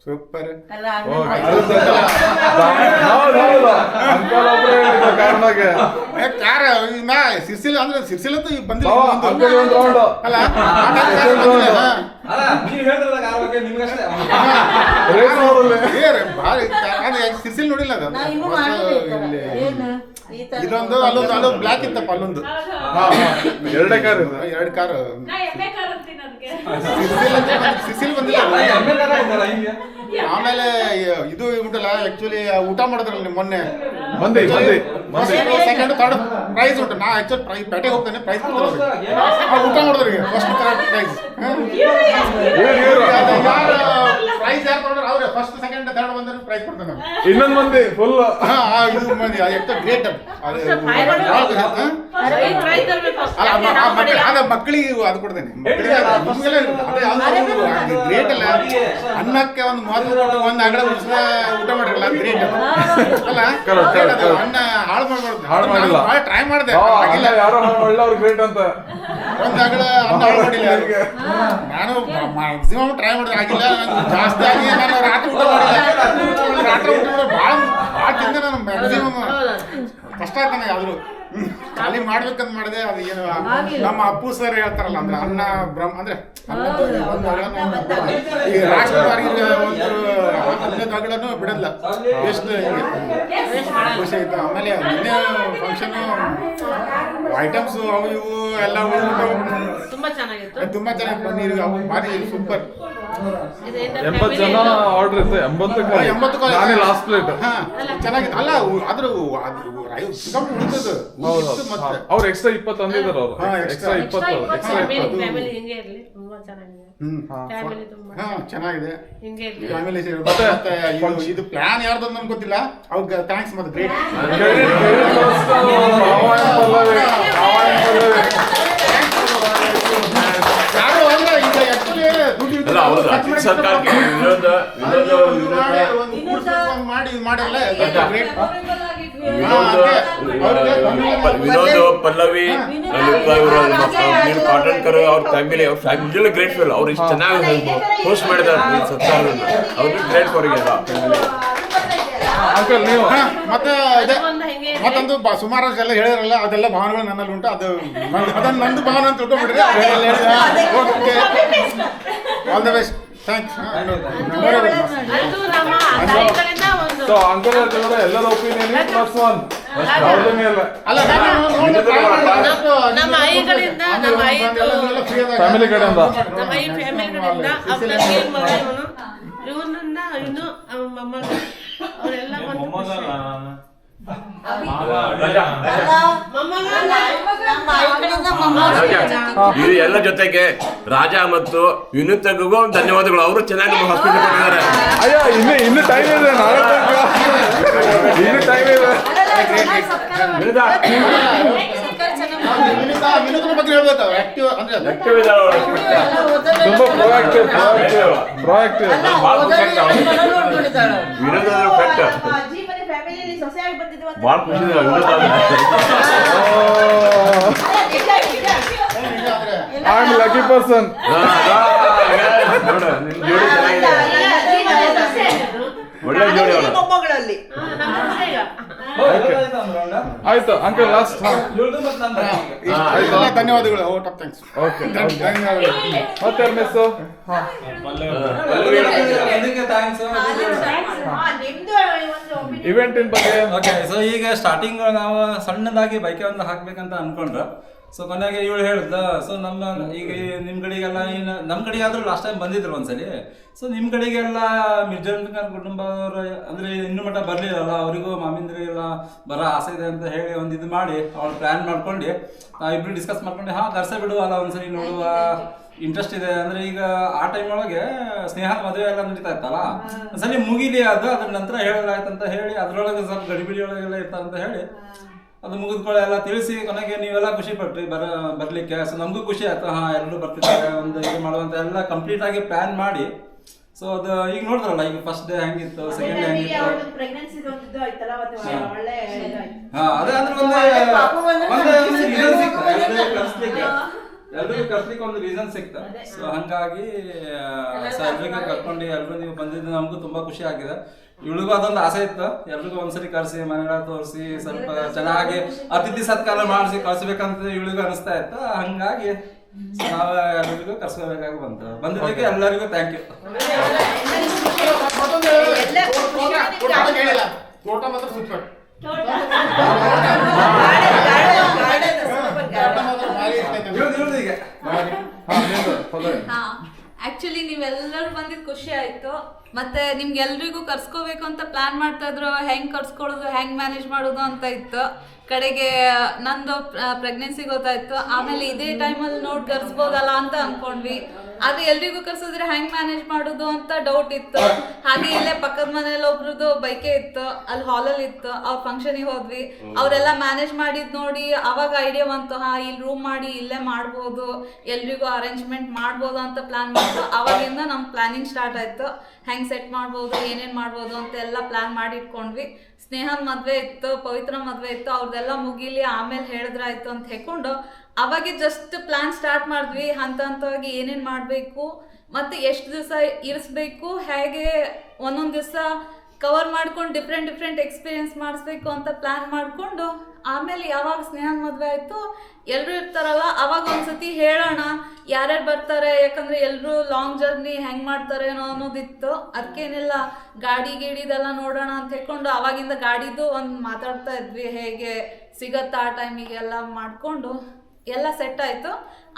ಸೂಪರ್. ಕಾರ್ ಸಿರ್ಸಿಲ್ ಅಂದ್ರೆ ಸಿರ್ಸಿಲ್ ಅಂತ ಬಂದಿಲ್ಲ. ಸಿರ್ಸಿಲ್ ನೋಡಿಲ್ಲ ಅದು. ಇದೊಂದು ಅಲ್ಲೊಂದು ಬ್ಲಾಕ್ ಇತ್ತಪ್ಪ, ಅಲ್ಲೊಂದು ಎರಡು ಕಾರ್ ಸಿರ್ಸಿಲ್ ಬಂದಿಲ್ಲ. ಆಮೇಲೆ ಇದು ಉಂಟಲ್ಲ, ಆಕ್ಚುಲಿ ಊಟ ಮಾಡಿದ್ರಲ್ಲ ನೀವು ಮೊನ್ನೆ, ಸೆಕೆಂಡ್ ಥರ್ಡ್ ಪ್ರೈಸ್ ಉಂಟು. ನಾ ಆಕ್ಚುಲಿ ಪೇಟೆಗೆ ಹೋಗ್ತೇನೆ, ಪ್ರೈಸ್ ಊಟ ಮಾಡಿದ್ರಿಗೆ ಫಸ್ಟ್ ಥರ್ಡ್ ಪ್ರೈಸ್. ಪ್ರೈಸ್ ಯಾರು ತಗೊಂಡ್ರೆ ಅವ್ರೆ ಫಸ್ಟ್ ಸೆಕೆಂಡ್ ಥರ್ಡ್ ಬಂದ್ರೆ ಪ್ರೈಸ್ ಕೊಡ್ತಾನೆ. ಇನ್ನೊಂದು ಮಂದಿ ಫುಲ್ ಇದು ಮಂದಿ ಎಷ್ಟು ಗ್ರೇಟ್. ಅಲ್ಲ ಮಕ್ಕಳಿಗೆ ಅದು ಕೊಡ್ತೇನೆ ಮಕ್ಕಳಿಗೆ ನಿಮ್ಗೆಲ್ಲ ಗ್ರೇಟ್ ಅಲ್ಲ ಅನ್ನಕ್ಕೆ ಒಂದು ಮಹತ್ವ ಒಂದು ಅಂಗಡ ಊಟ ಮಾಡಿರಲ್ಲ ಗ್ರೇಟ್ ಅಲ್ಲ ಅನ್ನ ಹಾಳು ಮಾಡ್ಬಾರ್ದು ಟ್ರೈ ಮಾಡಿದೆ ಯಾರೋ ಒಳ್ಳೆಯವ್ರು ಗ್ರೇಟ್ ಅಂತ ಒಂದು ಅಂಗಡ ಅನ್ನ ಹಾಳು ಮಾಡಿಲ್ಲ ನಾನು ಮ್ಯಾಕ್ಸಿಮಮ್ ಟ್ರೈ ಮಾಡಿದ್ರೆ ಆಗಿಲ್ಲ ಜಾಸ್ತಿ ಆಗಿ ನಾನು ರಾತ್ರಿ ಊಟ ಮಾಡಿಲ್ಲ ರಾತ್ರಿ ಊಟ ಮಾಡಿದ್ರೆ ಭಾಳ ತಿಂದೆ ನಾನು ಮ್ಯಾಕ್ಸಿಮಮ್ ಕಷ್ಟ ಆಯ್ತಾನೆ ಆದ್ರೂ ಖಾಲಿ ಮಾಡ್ಬೇಕಂತ ಮಾಡಿದೆ ಅದು ಏನು ನಮ್ಮ ಅಪ್ಪು ಸರ್ ಹೇಳ್ತಾರಲ್ಲ ಅಂದ್ರೆ ಅನ್ನ ಅಂದ್ರೆ ಈಗ ರಾಷ್ಟ್ರವಾರಿಗೆ ಒಂದು ಅನ್ನದಾಗಳನ್ನು ಬಿಡಲ್ಲ ಎಷ್ಟು ಖುಷಿ ಆಯ್ತು. ಆಮೇಲೆ ನಿನ್ನೆ ಫಂಕ್ಷನ್ ಐಟಮ್ಸ್ ಅವು ಇವು ಎಲ್ಲ ತುಂಬಾ ಚೆನ್ನಾಗಿತ್ತು. ತುಂಬಾ ಚೆನ್ನಾಗಿ ಪನ್ನೀರ್ ಅವು ಭಾರಿ ಸೂಪರ್. 80 ಜನ ಆರ್ಡರ್ ಇತ್ತು. 80 ನಾನೇ ಲಾಸ್ಟ್ ಪ್ಲೇಟ್. ಚೆನ್ನಾಗಿತ್ತು. ಅಲ್ಲ ಆದ್ರೂ ಉಳಿತದ್ದು ಅವ್ರು ಎಕ್ಸ್ಟ್ರಾ 20 ಅಂದಿದ್ದಾರೆ. ಅವರು ಎಕ್ಸ್ಟ್ರಾ 20 ಫ್ಯಾಮಿಲಿ ಹಿಂಗೆ ಇರಲಿ, ತುಂಬಾ ಚೆನ್ನಾಗಿದೆ. ಫ್ಯಾಮಿಲಿ ತುಂಬಾ ಚೆನ್ನಾಗಿದೆ. ಹಿಂಗೆ ಇರಲಿ ಫ್ಯಾಮಿಲಿ. ಮತ್ತೆ ಇದು ಪ್ಲಾನ್ ಯಾರ್ದು ಅಂತ ನಮ್ಗೆ ಗೊತ್ತಿಲ್ಲ. ಅವ್ರಿಗೆ ಥ್ಯಾಂಕ್ಸ್. ಮತ್ತೆ ಗ್ರೇಟ್. ಯಾರು ಅಂದ್ರೆ ಈಗ ಆಕ್ಚುಲಿ ಸರ್ಕಾರಕ್ಕೆ ಮಾಡಲ್ಲ ಗ್ರೇಟ್. ವಿನೋದ್, ಪಲ್ಲವಿ, ಪಾಟಣ್ಕರ್ ಅವ್ರ ಫ್ಯಾಮಿಲಿ ಗ್ರೇಟ್ಫುಲ್. ಅವ್ರು ಇಷ್ಟು ಚೆನ್ನಾಗಿ ಹೋಸ್ಟ್ ಮಾಡಿದ್ದಾರೆ ಸತ್ಕಾರವನ್ನು. ಅವ್ರಿಗೆ ಗ್ರೇಟ್ ಅವರಿಗೆ. ಅಂಕಲ್ ನೀವು ಮತ್ತೆ ಮತ್ತೊಂದು ಸುಮಾರು ಎಲ್ಲ ಹೇಳಿರಲ್ಲ, ಅದೆಲ್ಲ ಭಾವನೆಗಳು ನನ್ನಲ್ಲಿ ಉಂಟು. ಅದು ಅದನ್ನ ನಂದು ಭಾವನೆ ಅಂತ ತಿಳ್ಕೊಂಡ್ಬಿಟ್ರೆ all the best. Thanks. So uncle ಹೇಳ್ತಿದ್ರೆ ಎಲ್ಲರ ಒಪಿನಿಯನ್ +1 ಅವ್ರದ್ದು ಮೇಲೆ. ಅಲ್ಲ ನಮ್ಮ ಐಗಳಿಂದ, ನಮ್ಮ ಐದು ಫ್ಯಾಮಿಲಿ ಕಡೆಯಿಂದ, ನಮ್ಮ ಐ ಫ್ಯಾಮಿಲಿ ಕಡೆಯಿಂದ ಇವನನ್ನ ಇನ್ನು ಮೊಮ್ಮಗ ಅವರೆಲ್ಲ ಇದು ಎಲ್ಲ ಜೊತೆಗೆ ರಾಜಾ ಮತ್ತು ವಿನೂತ್ಗೂ ಧನ್ಯವಾದಗಳು. ಅವರು ಚೆನ್ನಾಗಿ ನಮ್ಮ ಹಾಸ್ಪಿಟಲ್ ಕೊಟ್ಟಿದ್ದಾರೆ. ಅಯ್ಯೋ ಇನ್ನು ಟೈಮ್ ಇದೆ, ನಾಳೆ ಇನ್ನು ಟೈಮ್ ಇದೆ. ವಿನೂತನ ಬಗ್ಗೆ ಹೇಳ್ಬೇಕು. ಆಕ್ಟಿವ್ ಅಂದ್ರೆ ತುಂಬಾ ಪ್ರೊಯಾಕ್ಟಿವ್. ವಿನೋದ್ ಭಾಳ ಖುಷಿ ಇದೆ. I am lucky person. ನೋಡು, ನಿನ್ ಜೋಡಿ ಚೆನ್ನಾಗಿದೆ. ಒಳ್ಳೆ ಜೋಡಿ ಅವಳು. ಆಯ್ತು ಅಂಕಲ್ ಲಾಸ್ಟ್. ಧನ್ಯವಾದಗಳು. Out of thanks. ಓಕೆ ಧನ್ಯವಾದಗಳು. ಮತ್ತೆ ಮಿಸ್ ಇವೆಂಟಿನ ಬಗ್ಗೆ. ಓಕೆ, ಸೊ ಈಗ ಸ್ಟಾರ್ಟಿಂಗ್ ನಾವು ಸಣ್ಣದಾಗಿ ಬೈಕ್ ಒಂದು ಹಾಕ್ಬೇಕಂತ ಅನ್ಕೊಂಡ್ರು. ಸೊ ಕೊನೆಗೆ ಇವಳು ಹೇಳ್ದ, ಸೊ ನಮ್ಮ ಈಗ ನಿಮ್ಮ ಕಡೆಗೆಲ್ಲ ಇನ್ನು ನಮ್ಮ ಕಡೆಗೆ ಆದರೂ ಲಾಸ್ಟ್ ಟೈಮ್ ಬಂದಿದ್ರು ಒಂದ್ಸಲಿ. ಸೊ ನಿಮ್ಮ ಕಡೆಗೆಲ್ಲ ಮಿರ್ಜಾನ್ ಕುಟುಂಬದವರು ಅಂದರೆ ಇನ್ನೂ ಮಟ್ಟ ಬರಲಿಲ್ಲಲ್ಲ, ಅವರಿಗೂ ಮಾಮಿಂದ್ರಿಗೆಲ್ಲ ಬರೋ ಆಸೆ ಇದೆ ಅಂತ ಹೇಳಿ ಒಂದು ಇದು ಮಾಡಿ ಅವ್ಳು ಪ್ಲ್ಯಾನ್ ಮಾಡ್ಕೊಂಡು ಇಬ್ಬರು ಡಿಸ್ಕಸ್ ಮಾಡ್ಕೊಂಡು ಕರ್ಸೇ ಬಿಡುವಲ್ಲ ಒಂದ್ಸಲಿ ನೋಡುವ ಇಂಟ್ರೆಸ್ಟ್ ಇದೆ ಅಂದರೆ. ಈಗ ಆ ಟೈಮ್ ಒಳಗೆ ಸ್ನೇಹ ಮದುವೆ ಎಲ್ಲ ನಡೀತಾ ಇತ್ತಲ್ಲ, ಒಂದ್ಸಲಿ ಮುಗಿಲಿ ಅದು. ಅದ್ರ ನಂತರ ಹೇಳಲಾಯ್ತಂತ ಹೇಳಿ ಅದ್ರೊಳಗೆ ಸ್ವಲ್ಪ ಗಡಿಬಿಡಿ ಒಳಗೆಲ್ಲ ಇರ್ತಾರಂತ ಹೇಳಿ ಅದು ಮುಗಿದ್ಕೊಳ್ಳೆಲ್ಲ ತಿಳಿಸಿ ಕೊನೆಗೆ ನೀವೆಲ್ಲ ಖುಷಿ ಪಟ್ರಿ ಬರ್ಲಿಕ್ಕೆ. ಸೊ ನಮಗೂ ಖುಷಿ ಆಯ್ತು. ಎಲ್ಲರೂ ಬರ್ತಿದ್ದಾರೆ, ಒಂದು ಇದು ಮಾಡುವಂತ ಎಲ್ಲ ಕಂಪ್ಲೀಟ್ ಆಗಿ ಪ್ಲಾನ್ ಮಾಡಿ. ಸೊ ಅದು ಈಗ ನೋಡಿದ್ರಲ್ಲ, ಈಗ ಫಸ್ಟ್ ಡೇ ಹೆಂಗಿತ್ತು, ಸೆಕೆಂಡ್ ಡೇ ಹೆಂಗಿತ್ತು. ಅದೇ ಅಂದ್ರೆ ಎಲ್ರಿಗೂ ಕರ್ಸ್ಲಿಕ್ಕೆ ಒಂದು ರೀಸನ್ ಸಿಕ್ತು. ಸೊ ಹಂಗಾಗಿ ಎಲ್ರಿಗೂ ಕರ್ಕೊಂಡು ಎಲ್ರು ನೀವು ಬಂದಿದ್ದು ನಮಗೂ ತುಂಬಾ ಖುಷಿ ಆಗಿದೆ. ಇವಳಿಗೂ ಅದೊಂದು ಆಸೆ ಇತ್ತು, ಎಲ್ರಿಗೂ ಒಂದ್ಸರಿ ಕರ್ಸಿ ಮನೆಗಳ ತೋರಿಸಿ ಸ್ವಲ್ಪ ಚೆನ್ನಾಗಿ ಅತಿಥಿ ಸತ್ಕಾರ ಮಾಡಿಸಿ ಕಳ್ಸ್ಬೇಕಂತ ಇವಳಿಗೂ ಅನಿಸ್ತಾ ಇತ್ತು. ಹಂಗಾಗಿ ನಾವು ಎಲ್ಲರಿಗೂ ಕರ್ಸ್ಕೋಬೇಕಾಗಿ ಬಂದಿದ್ದಕ್ಕೆ ಎಲ್ಲರಿಗೂ ಥ್ಯಾಂಕ್ ಯು. ಆಕ್ಚುಲಿ ನೀವೆಲ್ಲರೂ ಬಂದಿದ್ದು ಖುಷಿ ಆಯ್ತು. ಮತ್ತೆ ನಿಮ್ಗೆ ಎಲ್ರಿಗೂ ಕರ್ಸ್ಕೋಬೇಕು ಅಂತ ಪ್ಲಾನ್ ಮಾಡ್ತಾ ಇದ್ರು, ಹೆಂಗ್ ಕರ್ಸ್ಕೊಳ್ಳೋದು, ಹೆಂಗ್ ಮ್ಯಾನೇಜ್ ಮಾಡೋದು ಅಂತ ಇತ್ತು. ಕಡೆಗೆ ನಂದು ಪ್ರೆಗ್ನೆನ್ಸಿ ಗೊತ್ತಾಯ್ತು. ಆಮೇಲೆ ಇದೇ ಟೈಮಲ್ಲಿ ನೋಡಿ ಕರ್ಸ್ಬೋದಲ್ಲ ಅಂತ ಅನ್ಕೊಂಡ್ವಿ. ಆದ್ರೆ ಎಲ್ರಿಗೂ ಕರ್ಸಿದ್ರೆ ಹೆಂಗ್ ಮ್ಯಾನೇಜ್ ಮಾಡೋದು ಅಂತ ಡೌಟ್ ಇತ್ತು. ಹಾಗೆ ಇಲ್ಲೇ ಪಕ್ಕದ ಮನೇಲಿ ಒಬ್ರದ್ದು ಬೈಕೆ ಇತ್ತು, ಅಲ್ಲಿ ಹಾಲಲ್ಲಿ ಇತ್ತು, ಅವ್ರ ಫಂಕ್ಷನಿಗೆ ಹೋದ್ವಿ. ಅವರೆಲ್ಲ ಮ್ಯಾನೇಜ್ ಮಾಡಿದ್ ನೋಡಿ ಅವಾಗ ಐಡಿಯಾ ಬಂತು, ಇಲ್ಲಿ ರೂಮ್ ಮಾಡಿ ಇಲ್ಲೇ ಮಾಡ್ಬೋದು, ಎಲ್ರಿಗೂ ಅರೇಂಜ್ಮೆಂಟ್ ಮಾಡ್ಬೋದು ಅಂತ ಪ್ಲಾನ್ ಮಾಡ್ತು. ಅವಾಗಿಂದ ನಮ್ ಪ್ಲಾನಿಂಗ್ ಸ್ಟಾರ್ಟ್ ಆಯ್ತು. ಹೆಂಗ್ ಸೆಟ್ ಮಾಡ್ಬೋದು, ಏನೇನ್ ಮಾಡ್ಬೋದು ಅಂತ ಎಲ್ಲ ಪ್ಲಾನ್ ಮಾಡಿ ಇಟ್ಕೊಂಡ್ವಿ. ಸ್ನೇಹನ್ ಮದ್ವೆ ಇತ್ತು, ಪವಿತ್ರ ಮದ್ವೆ ಇತ್ತು, ಅವ್ರದೆಲ್ಲ ಮುಗಿಲಿ ಆಮೇಲೆ ಹೇಳಿದ್ರಾಯ್ತು ಅಂತ ಹೇಳ್ಕೊಂಡು ಅವಾಗ ಜಸ್ಟ್ ಪ್ಲಾನ್ ಸ್ಟಾರ್ಟ್ ಮಾಡಿದ್ವಿ. ಹಂತ ಹಂತವಾಗಿ ಏನೇನ್ ಮಾಡ್ಬೇಕು ಮತ್ತೆ ಎಷ್ಟು ದಿವಸ ಇರಿಸ್ಬೇಕು, ಹೇಗೆ ಒಂದೊಂದು ದಿವಸ ಕವರ್ ಮಾಡ್ಕೊಂಡು ಡಿಫ್ರೆಂಟ್ ಎಕ್ಸ್ಪೀರಿಯನ್ಸ್ ಮಾಡಿಸ್ಬೇಕು ಅಂತ ಪ್ಲಾನ್ ಮಾಡ್ಕೊಂಡು ಆಮೇಲೆ ಯಾವಾಗ ಸ್ನೇಹನ್ ಮದ್ವೆ ಆಯ್ತು ಎಲ್ಲರೂ ಇರ್ತಾರಲ್ಲ ಅವಾಗ ಒಂದ್ಸತಿ ಹೇಳೋಣ ಯಾರ್ಯಾರು ಬರ್ತಾರೆ, ಯಾಕಂದ್ರೆ ಎಲ್ಲರೂ ಲಾಂಗ್ ಜರ್ನಿ ಹೆಂಗ್ ಮಾಡ್ತಾರೆ ಅನ್ನೋದಿತ್ತು. ಅದಕ್ಕೇನೆಲ್ಲ ಗಾಡಿದೆಲ್ಲ ನೋಡೋಣ ಅಂತ ಹೇಳ್ಕೊಂಡು ಅವಾಗಿಂದ ಗಾಡಿದು ಒಂದು ಮಾತಾಡ್ತಾ ಇದ್ವಿ, ಹೇಗೆ ಸಿಗತ್ತಾ ಆ ಟೈಮಿಗೆ ಎಲ್ಲ ಮಾಡ್ಕೊಂಡು ಎಲ್ಲ ಸೆಟ್ ಆಯ್ತು.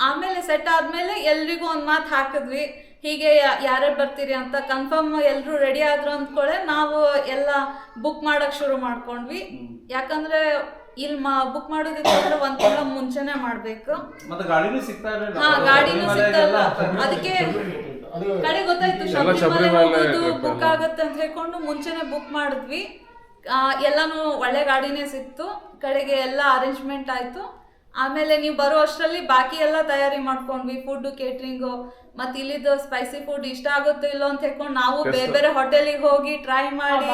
ಆಮೇಲೆ ಸೆಟ್ ಆದ್ಮೇಲೆ ಎಲ್ರಿಗೂ ಒಂದು ಮಾತು ಹಾಕಿದ್ವಿ, ಹೀಗೆ ಯಾರ್ಯಾರು ಬರ್ತೀರಿ ಅಂತ. ಕನ್ಫರ್ಮ್ ಎಲ್ಲರೂ ರೆಡಿ ಆದ್ರು ಅಂದ್ಕೊಳ್ಳೆ ನಾವು ಎಲ್ಲ ಬುಕ್ ಮಾಡಕ್ ಶುರು ಮಾಡ್ಕೊಂಡ್ವಿ. ಯಾಕಂದ್ರೆ ಇಲ್ಲಿ ಬುಕ್ ಮಾಡೋದಿತ್ತಂದ್ರೆ 1 ತಿಂಗಳ ಮುಂಚೆನೆ ಮಾಡ್ಬೇಕು. ಮತ್ತೆ ಗಾಡಿನೂ ಸಿಗ್ತಾ ಇಲ್ಲ. ಹಾ, ಗಾಡಿನೂ ಸಿಗ್ತಲ್ಲ, ಅದಕ್ಕೆ ಕಡೆ ಗೊತ್ತಾಯ್ತು ಶಬರಿಮಲೆ ಬುಕ್ ಆಗತ್ತೆ ಅಂತ ಹೇಳ್ಕೊಂಡು ಮುಂಚೆನೆ ಬುಕ್ ಮಾಡಿದ್ವಿ. ಎಲ್ಲಾನು ಒಳ್ಳೆ ಗಾಡಿನೇ ಸಿಕ್ತು. ಕಡೆಗೆ ಎಲ್ಲ ಅರೇಂಜ್ಮೆಂಟ್ ಆಯ್ತು. ಆಮೇಲೆ ನೀವು ಬರೋ ಅಷ್ಟರಲ್ಲಿ ಬಾಕಿ ಎಲ್ಲ ತಯಾರಿ ಮಾಡ್ಕೊಂಡ್ವಿ, ಫುಡ್ ಕೇಟ್ರಿಂಗು ಮತ್ತೆ ಇಲ್ಲಿದ್ದು ಸ್ಪೈಸಿ ಫುಡ್ ಇಷ್ಟ ಆಗುತ್ತೋ ಇಲ್ಲೋ ಅಂತ ಹೇಳ್ಕೊಂಡು ನಾವು ಬೇರೆ ಹೋಟೆಲಿಗೆ ಹೋಗಿ ಟ್ರೈ ಮಾಡಿ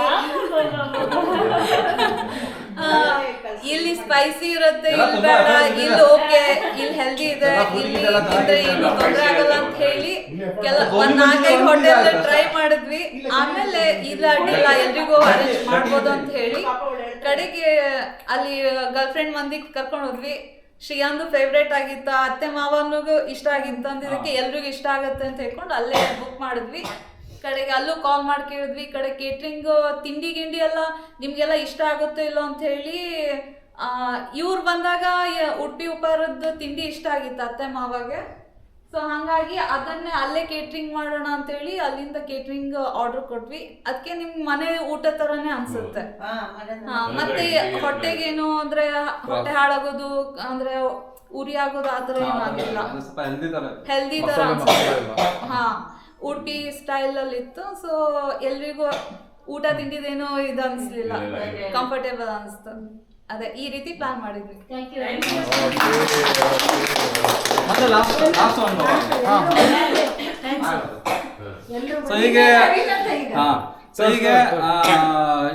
ಇಲ್ಲಿ ಸ್ಪೈಸಿ ಇರುತ್ತೆ, ಇಲ್ಲಿ ಬೇಡ, ಇಲ್ಲಿ ಓಕೆ, ಇಲ್ಲಿ ಹೆಲ್ದಿ ಇದೆ, ಇಲ್ಲಿ ತಿಂದ್ರೆ ಏನು ತೊಂದರೆ ಆಗಲ್ಲ ಅಂತ ಹೇಳಿ ಒಂದ್ 4-5 ಹೋಟೆಲ್ ಟ್ರೈ ಮಾಡಿದ್ವಿ. ಆಮೇಲೆ ಇಲ್ಲ ಅಡ್ಡಿಲ್ಲ ಎಲ್ರಿಗೂ ಅರೇಂಜ್ ಮಾಡ್ಬೋದು ಅಂತ ಹೇಳಿ ಕಡೆಗೆ ಅಲ್ಲಿ ಗರ್ಲ್ ಫ್ರೆಂಡ್ ಮಂದಿಗೆ ಕರ್ಕೊಂಡು ಹೋದ್ವಿ. ಶ್ರೀಯಾಂದು ಫೇವ್ರೇಟ್ ಆಗಿತ್ತು, ಅತ್ತೆ ಮಾವನಿಗೂ ಇಷ್ಟ ಆಗಿತ್ತು ಅಂದಿದ್ದಕ್ಕೆ ಎಲ್ರಿಗೂ ಇಷ್ಟ ಆಗತ್ತೆ ಅಂತ ಹೇಳ್ಕೊಂಡು ಅಲ್ಲೇ ಬುಕ್ ಮಾಡಿದ್ವಿ. ಕಡೆಗೆ ಅಲ್ಲೂ ಕಾಲ್ ಮಾಡಿ ಕೇಳಿದ್ವಿ. ಕಡೆ ಕೇಟ್ರಿಂಗ್ ತಿಂಡಿ ಗಿಂಡಿ ಎಲ್ಲ ನಿಮ್ಗೆಲ್ಲ ಇಷ್ಟ ಆಗುತ್ತೋ ಇಲ್ಲೋ ಅಂತ ಹೇಳಿ ಇವ್ರು ಬಂದಾಗ ಉಡುಪಿ ಉಪಹಾರದ್ದು ತಿಂಡಿ ಇಷ್ಟ ಆಗಿತ್ತು ಅತ್ತೆ ಮಾವಾಗೆ. ಸೊ ಹಾಗಾಗಿ ಅದನ್ನೇ ಅಲ್ಲೇ ಕೇಟ್ರಿಂಗ್ ಮಾಡೋಣ ಅಂತೇಳಿ ಅಲ್ಲಿಂದ ಕೇಟ್ರಿಂಗ್ ಆರ್ಡರ್ ಕೊಟ್ವಿ. ಅದಕ್ಕೆ ನಿಮ್ ಮನೆ ಊಟ ತರನೇ ಅನ್ಸುತ್ತೆ. ಮತ್ತೆ ಹೊಟ್ಟೆಗೇನು ಅಂದ್ರೆ ಹೊಟ್ಟೆ ಹಾಳಾಗೋದು ಅಂದ್ರೆ ಉರಿ ಆಗೋದು ಆತರ ಏನು ಆಗಿಲ್ಲ, ಹೆಲ್ದಿ ತರ ಅನ್ಸುತ್ತೆ. ಹಾ, ಉಡುಪಿ ಸ್ಟೈಲ್ ಅಲ್ಲಿ ಇತ್ತು. ಸೊ ಎಲ್ರಿಗೂ ಊಟ ತಿಂಡಿದೇನೋ ಇದು ಅನ್ಸ್ಲಿಲ್ಲ, ಕಂಫರ್ಟೇಬಲ್ ಅನ್ಸ್ತು. ಅದೇ ಈ ರೀತಿ ಪ್ಲಾನ್ ಮಾಡಿದ್ವಿ.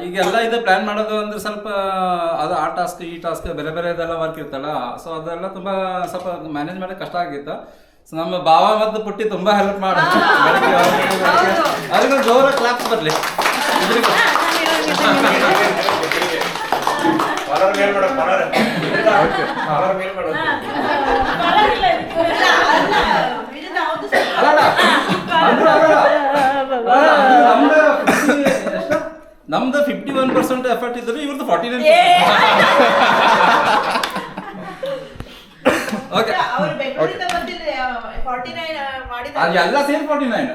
ಈಗೆಲ್ಲ ಇದು ಪ್ಲಾನ್ ಮಾಡೋದು ಅಂದ್ರೆ ಸ್ವಲ್ಪ ಅದು ಆ ಟಾಸ್ಕ್ ಈ ಟಾಸ್ಕ್ ಬೇರೆ ಇದೆಲ್ಲ ವರ್ಕ್ ಇರ್ತಲ್ಲ. ಸೊ ಅದೆಲ್ಲ ತುಂಬಾ ಸ್ವಲ್ಪ ಮ್ಯಾನೇಜ್ ಮಾಡಕ್ಕೆ ಕಷ್ಟ ಆಗಿತ್ತು. ಸೊ ನಮ್ಮ ಭಾವ ಮತ್ತು ಪುಟ್ಟಿ ತುಂಬಾ ಹೆಲ್ಪ್ ಮಾಡೋದು. ಅದಕ್ಕೆ ಜೋರ ಕ್ಲಾಪ್ಸ್ ಬರ್ಲಿ. ನಮ್ದು 51% ಎಫರ್ಟ್ ಇದ್ರು, ಇವ್ರದ್ದು 49%. ಓಕೆ, ಎಲ್ಲ ಸೇರಿ 49.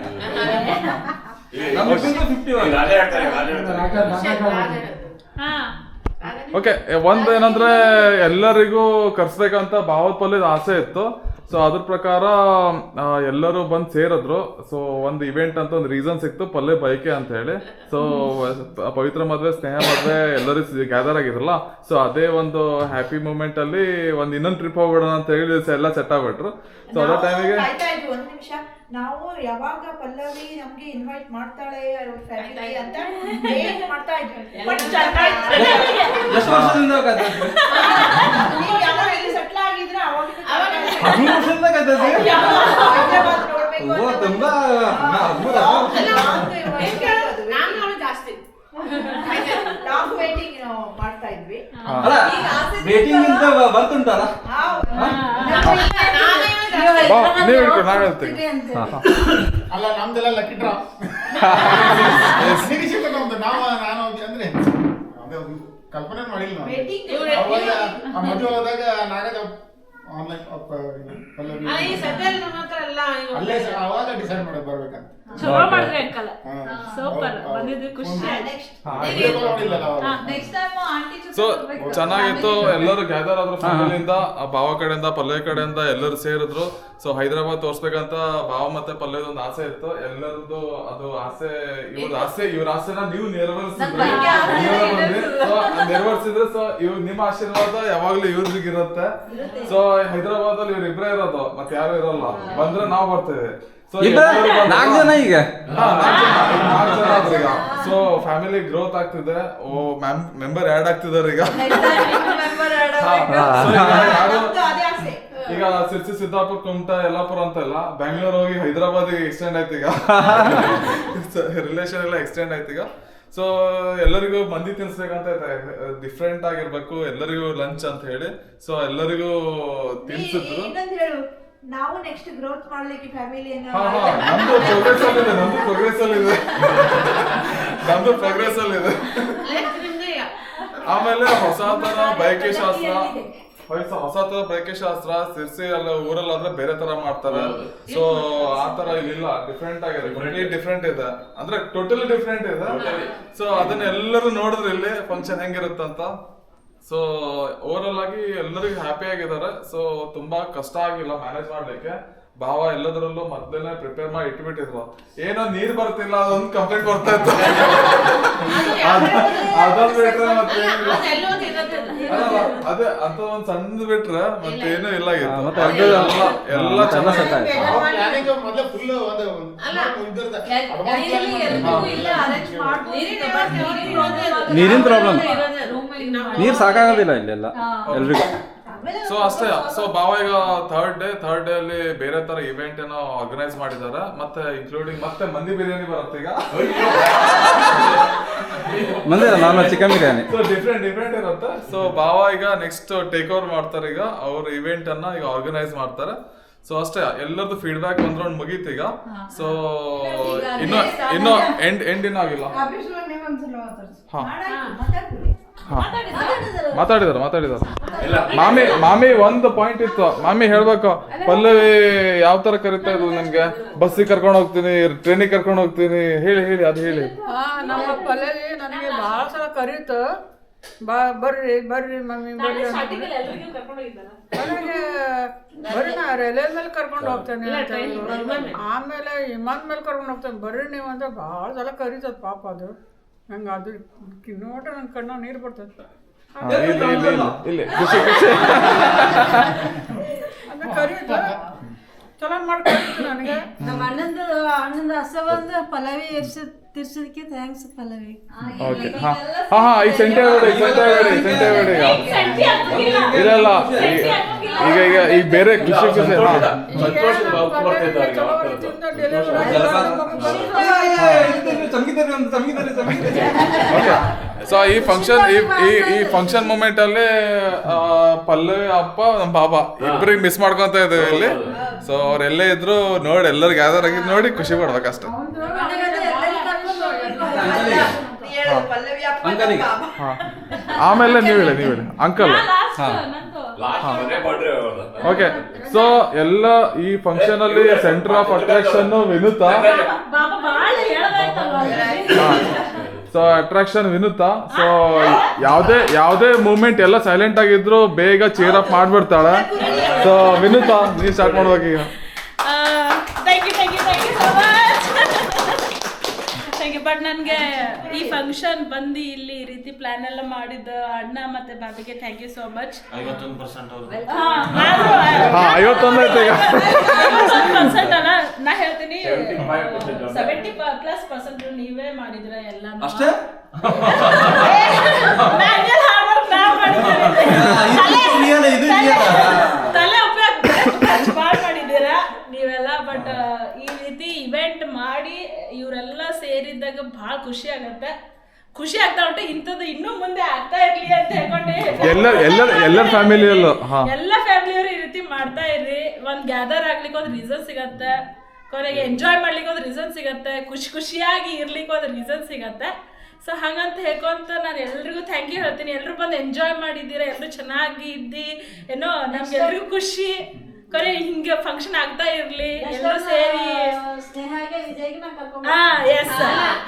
ಓಕೆ, ಒಂದೇನಂದ್ರೆ ಎಲ್ಲರಿಗೂ ಕರ್ಸ್ಬೇಕಂತ ಭಾವದ ಪಲ್ಯದ ಆಸೆ ಇತ್ತು. ಸೊ ಅದ್ರ ಪ್ರಕಾರ ಎಲ್ಲರೂ ಬಂದು ಸೇರಿದ್ರು. ಸೊ ಒಂದು ಇವೆಂಟ್ ಅಂತ ಒಂದು ರೀಸನ್ ಸಿಕ್ತು, ಪಲ್ಲೆ ಬೈಕೆ ಅಂತ ಹೇಳಿ. ಸೊ ಪವಿತ್ರ ಮದ್ವೆ, ಸ್ನೇಹ ಮದ್ವೆ ಎಲ್ಲರೂ ಗ್ಯಾದರ್ ಆಗಿದ್ರಲ್ಲ. ಸೊ ಅದೇ ಒಂದು ಹ್ಯಾಪಿ ಮೂಮೆಂಟ್ ಅಲ್ಲಿ ಒಂದು ಇನ್ನೊಂದು ಟ್ರಿಪ್ ಹೋಗೋಣ ಅಂತ ಹೇಳಿ ಎಲ್ಲ ಸೆಟ್ ಆಗ್ಬಿಟ್ರು. ಸೊ ಅದೇ ಟೈಮಿಗೆ ಒಂದ್ ನಿಮಿಷ, ನಾವು ಯಾವಾಗ ಪಲ್ಲವಿ ನಮ್ಗೆ ಇನ್ವೈಟ್ ಮಾಡ್ತಾಳೆ ಫ್ಯಾಮಿಲಿ ಅಂತ ವೇಟ್ ಮಾಡ್ತಾ ಇದ್ವಿ. ಎಷ್ಟು ವರ್ಷದಿಂದ ನೀವು ಯಾವಾಗ ಇಲ್ಲಿ ಸೆಟ್ಲ್ ಆಗಿದ್ರೆ ಅವಾಗ ತುಂಬಾ ಜಾಸ್ತಿ ಲಾಂಗ್ ವೇಟಿಂಗ್ ಮಾಡ್ತಾ ಇದ್ವಿ. ವೇಟಿಂಗ್ ಅಂತ ಬರ್ತುಂಟಲ್ಲ. ಅಲ್ಲ, ನಮ್ದೆಲ್ಲ ಲಕ್ಕಿ ಡ್ರಾ ನಿರೀಕ್ಷಿತ ನಮ್ದು. ನಾನು ಅಂದ್ರೆ ಕಲ್ಪನೆ ಮಾಡಿಲ್ಲ. ಮದುವೆ ಹೋದಾಗ ನಾಗದ ಆನ್ಲೈನ್ ಪಲ್ಲವಿ ಈ ಸದ್ಯದಲ್ಲಿ ನಮ್ಮ ಹತ್ರ ಎಲ್ಲ ಅಲ್ಲೇ ಅವಾಗ ಡಿಸೈಡ್ ಮಾಡಿ ಬರ್ಬೇಕಂತ. ಚಲೋ ಮಾಡಿದ್ರಿ ಅಂಕಲ್, ಸೂಪರ್ ಬಂದಿದ್ವಿ, ಖುಷಿ ಆಯ್ತು. ಸೊ ಚೆನ್ನಾಗಿತ್ತು. ಎಲ್ಲರೂ ಗ್ಯಾದರ್ ಆದ್ರು ಫ್ಯಾಮಿಲಿಯಿಂದ, ಭಾವ ಕಡೆಯಿಂದ ಪಲ್ಲವಿ ಕಡೆಯಿಂದ ಎಲ್ಲರೂ ಸೇರಿದ್ರು. ಸೊ ಹೈದರಾಬಾದ್ ತೋರ್ಸ್ಬೇಕಂತ ಭಾವ ಮತ್ತೆ ಪಲ್ಲವಿ ಒಂದು ಆಸೆ ಇತ್ತು. ಎಲ್ಲರದ್ದು ಅದು ಆಸೆ, ಇವ್ರ ಆಸೆನ ನೀವು ನೆರವೇರಿಸಿದ್ರೆ ಸೊ ಇವ್ ನಿಮ್ಮ ಆಶೀರ್ವಾದ ಯಾವಾಗ್ಲೂ ಇವ್ರಿಗಿರುತ್ತೆ. ಸೊ ಹೈದರಾಬಾದ್ ಅಲ್ಲಿ ಇವ್ರ ಇಬ್ರೇ ಇರೋದು, ಮತ್ತೆ ಯಾರು ಇರಲ್ಲ. ಬಂದ್ರೆ ನಾವ್ ಬರ್ತೇವೆ. ನಾಲ್ಕು ಜನ ಈಗ ಸೊ ಫ್ಯಾಮಿಲಿ ಗ್ರೋತ್ ಆಗ್ತಿದೆ. ಮೆಂಬರ್ ಆಡ್ ಆಗ್ತಿದಾರೆ ಈಗ. ಈಗ ಸಿರ್ಸಿ, ಸಿದ್ದಾಪುರ, ಕುಮಟಾ, ಯಲ್ಲಾಪುರ ಅಂತ ಇಲ್ಲ, ಬೆಂಗಳೂರು ಹೋಗಿ ಹೈದರಾಬಾದ್ ಎಕ್ಸ್ಟೆಂಡ್ ಆಯ್ತು ಈಗ. ರಿಲೇಷನ್ ಎಲ್ಲ ಎಕ್ಸ್ಟೆಂಡ್ ಆಯ್ತು ಈಗ. ಸೊ ಎಲ್ಲರಿಗೂ ಮಂದಿ ತಿನ್ಸ್ಬೇಕಂತ ಡಿಫ್ರೆಂಟ್ ಆಗಿರ್ಬೇಕು, ಎಲ್ಲರಿಗೂ ಲಂಚ್ ಅಂತ ಹೇಳಿ. ಸೊ ಎಲ್ಲರಿಗೂ ತಿನ್ಸಿದ್ರು. ನಾವು ನೆಕ್ಸ್ಟ್ ಗ್ರೋತ್ ಮಾಡ್ಲಿಕ್ಕೆ ಫ್ಯಾಮಿಲಿ ನಮ್ದು ಪ್ರೋಗ್ರೆಸ್ ಅಲ್ಲಿ ಇದೆ. ಆಮೇಲೆ ಹೊಸ ತರ ಬಯಕೆ ಶಾಸ್ತ್ರ, ಹೊಸ ತರ ಬಯಕೆ ಶಾಸ್ತ್ರ ಸಿರ್ಸಿ ಅಲ್ಲ ಊರಲ್ಲಾದ್ರೆ ಬೇರೆ ತರ ಮಾಡ್ತಾರೆ. ಸೊ ಆ ತರ ಇಲ್ಲ, ಡಿಫ್ರೆಂಟ್ ಆಗಿದೆ, ಕಂಪ್ಲೀಟ್ ಡಿಫ್ರೆಂಟ್ ಇದೆ, ಅಂದ್ರೆ ಟೋಟಲಿ ಡಿಫ್ರೆಂಟ್ ಇದೆ. ಸೊ ಅದನ್ನ ಎಲ್ಲರೂ ನೋಡಿದ್ರು ಇಲ್ಲಿ ಫಂಕ್ಷನ್ ಹೆಂಗಿರುತ್ತಂತ. ಸೊ ಓವರ್ ಆಗಿ ಎಲ್ಲರಿಗೂ ಹ್ಯಾಪಿ ಆಗಿದ್ದಾರೆ. ಸೊ ತುಂಬಾ ಕಷ್ಟ ಆಗಿಲ್ಲ ಮ್ಯಾನೇಜ್ ಮಾಡ್ಲಿಕ್ಕೆ. ಭಾವ ಎಲ್ಲದರಲ್ಲೂ ಮೊದ್ಲೇನೆ ಪ್ರಿಪೇರ್ ಮಾಡಿ ಇಟ್ಬಿಟ್ಟಿದ್ರು. ಏನೋ ನೀರ್ ಬರ್ತಿಲ್ಲ ಅದೊಂದು ಕಂಪ್ಲೇಂಟ್ ಬರ್ತಾ ಇತ್ತು. ಅದೊಂದು ಬಿಟ್ರೆ ಮತ್ತೆ ಅದೇ ಅಂತ ಒಂದ್ ಸಣ್ಣದ್ ಬಿಟ್ರೆ ಮತ್ತೇನು ಇಲ್ಲ ಆಗಿತ್ತು. ಎಲ್ಲ ಚೆನ್ನಾಗಿ ನೀರಿನ ಪ್ರಾಬ್ಲಮ್, ನೀರ್ ಸಾಕಾಗೋದಿಲ್ಲ ಇಲ್ಲೆಲ್ಲ ಎಲ್ರಿಗೂ. ಸೊ ಅಷ್ಟೇ. ಸೊ ಭಾವ ಈಗ ಥರ್ಡ್ ಡೇ ಅಲ್ಲಿ ಬೇರೆ ತರ ಇವೆಂಟ್ ಏನೋ ಆರ್ಗನೈಸ್ ಮಾಡಿದ್ದಾರೆ. ಮತ್ತೆ ಇನ್ಕ್ಲೂಡಿಂಗ್ ಮತ್ತೆ ಮಂದಿ ಬಿರಿಯಾನಿ ಬರುತ್ತೆ ಈಗ. Normal chicken biryani. So different ಇರುತ್ತೆ. ಸೊ ಭಾವ ಈಗ ನೆಕ್ಸ್ಟ್ ಟೇಕ್ ಓವರ್ ಮಾಡ್ತಾರೆ. ಈಗ ಅವ್ರ ಇವೆಂಟ್ ಅನ್ನ ಈಗ ಆರ್ಗನೈಸ್ ಮಾಡ್ತಾರೆ. ಸೊ ಅಷ್ಟೇ, ಎಲ್ಲರದ್ದು ಫೀಡ್ಬ್ಯಾಕ್ ಒಂದ್ ರೌಂಡ್ ಮುಗೀತು ಈಗ. ಸೊ ಇನ್ನು ಎಂಡ್ ಆಗಿಲ್ಲ. ಮಾತಾಡಿದಾರೆ. ಮಾಮಿ ಒಂದು ಪಾಯಿಂಟ್ ಇತ್ತು, ಮಾಮಿ ಹೇಳ್ಬೇಕು. ಪಲ್ಲವಿ ಯಾವ ತರ ಕರಿತಾ ಇದ್ರು ನಿಮ್ಗೆ? ಬಸ್ಸಿಗೆ ಕರ್ಕೊಂಡು ಹೋಗ್ತೀನಿ, ಟ್ರೈನಿಗೆ ಕರ್ಕೊಂಡು ಹೋಗ್ತೀನಿ, ಹೇಳಿ ಅದು ಹೇಳಿ. ನಮ್ಮ ಪಲ್ಲವಿ ನನಗೆ ಬಹಳ ಸಲ ಕರೀತು, ಬರ್ರಿ ಮಮ್ಮಿ ಬರ್ರಿ. ನನಗೆ ಬರ್ರಿ ನಾ ರೈಲ್ವೆ ಮೇಲೆ ಕರ್ಕೊಂಡು ಹೋಗ್ತೇನೆ ಅಂತ ಹೇಳಿದ್ರು. ಆಮೇಲೆ ವಿಮಾನ ಮೇಲೆ ಕರ್ಕೊಂಡು ಹೋಗ್ತೇನೆ, ಬರ್ರಿ ನೀವು ಅಂತ ಬಹಳ ಸಲ ಕರೀತದ ಪಾಪ. ಅದು ನಂಗೆ ಅದು ನೋಟ ನನ್ನ ಕಣ್ಣ ನೀರು ಬರ್ತದೆ. ಅದನ್ನ ಕರೀತು, ಚಲೋ ಮಾಡ್ಕೊಳ್ತು ನನಗೆ. ನಮ್ಮ ಅಣ್ಣಂದು ಹಸವಂದು ಪಲ್ಲವಿ ತಿರ್ಸೋದಕ್ಕೆ ಥ್ಯಾಂಕ್ಸ್ ಪಲ್ಲವಿ. ಓಕೆ, ಈ ಸೆಂಟೆ ಇಲ್ಲ ಈಗ ಬೇರೆ ಖುಷಿ ಸೊ ಈ ಫಂಕ್ಷನ್ ಮೂಮೆಂಟ್ ಅಲ್ಲಿ ಪಲ್ಲವಿ ಅಪ್ಪ ನಮ್ಮ ಬಾಬಾ ಇಬ್ಬರಿಗೆ ಮಿಸ್ ಮಾಡ್ಕೊಂತ ಇದ್ದೇವೆ ಇಲ್ಲಿ. ಸೊ ಅವ್ರೆಲ್ಲೇ ಇದ್ರು ನೋಡಿ, ಎಲ್ಲರೂ ಗ್ಯಾದರ್ ಆಗಿದ್ ನೋಡಿ ಖುಷಿ ಪಡ್ಬೇಕಷ್ಟೆ. ಆಮೇಲೆ ನೀವು ಹೇಳಿ ಅಂಕಲ್. ಓಕೆ, ಸೊ ಎಲ್ಲ ಈ ಫಂಕ್ಷನ್ ಅಲ್ಲಿ centre of attraction Vinutha. So attraction Vinutha. So ಯಾವುದೇ ಮೂಮೆಂಟ್ ಎಲ್ಲ ಸೈಲೆಂಟ್ ಆಗಿದ್ರು ಬೇಗ ಚೇರ್ ಅಪ್ ಮಾಡ್ಬಿಡ್ತಾಳೆ. ಸೊ ವಿನುತಾ, ನೀವು ಸ್ಟಾರ್ಟ್ ಮಾಡ್ಬೇಕು ಈಗ. ಬಟ್ ನನಗೆ ಈ ಫಂಕ್ಷನ್ ಬಂದು ಇಲ್ಲಿ ಈ ರೀತಿ ಪ್ಲಾನ್ ಎಲ್ಲ ಮಾಡಿದ ಅಣ್ಣ ಮತ್ತೆ ಬಾಬಿಗೆ ಥ್ಯಾಂಕ್ ಯು ಸೋ ಮಚ್. 51% ಅಲ್ಲ, ನಾ ಹೇಳ್ತೀನಿ 70+% ನೀವೇ ಮಾಡಿದ್ರ ಎಲ್ಲ. ಅಷ್ಟೇ ತಲೆ ಉಪಯೋಗ ಮಾಡಿದ್ದೀರಾ ನೀವೆಲ್ಲ. ಬಟ್ ಈ ರೀತಿ ಇವೆಂಟ್ ಮಾಡಿ ಇವರೆಲ್ಲ ಸೇರಿದ್ದಾಗ ಬಹಳ ಖುಷಿ ಆಗ್ತಾ ಉಂಟು. ಇಂಥದ್ದು ಇನ್ನೂ ಮುಂದೆ ಆಗ್ತಾ ಇರ್ಲಿ ಅಂತ ಹೇಳ್ಕೊಂಡೆ ಎಲ್ಲ ಫ್ಯಾಮಿಲಿಯವರು ಈ ರೀತಿ ಮಾಡ್ತಾ ಇರ್ರಿ. ಒಂದ್ ಗ್ಯಾದರ್ ಆಗ್ಲಿಕ್ಕೆ ಒಂದು ರೀಸನ್ ಸಿಗತ್ತೆ, ಕೊನೆಗೆ ಎಂಜಾಯ್ ಮಾಡ್ಲಿಕ್ಕೆ ಒಂದು ರೀಸನ್ ಸಿಗತ್ತೆ, ಖುಷಿಯಾಗಿ ಇರ್ಲಿಕ್ಕೆ ಒಂದು ರೀಸನ್ ಸಿಗತ್ತೆ. ಸೊ ಹಂಗಂತ ಹೇಳ್ಕೊಂತ ನಾನು ಎಲ್ರಿಗೂ ಥ್ಯಾಂಕ್ ಯು ಹೇಳ್ತೀನಿ. ಎಲ್ಲರೂ ಬಂದು ಎಂಜಾಯ್ ಮಾಡಿದ್ದೀರಾ, ಎಲ್ಲರೂ ಚೆನ್ನಾಗಿ ಇದ್ದಿ, ಏನೋ ನಮ್ಗೆಲ್ರಿಗೂ ಖುಷಿ. ಕರೆ ಹಿಂಗೆ ಫಂಕ್ಷನ್ ಆಗ್ತಾ ಇರ್ಲಿ, ಎಲ್ಲರೂ ಸೇರಿ. ಎಸ್,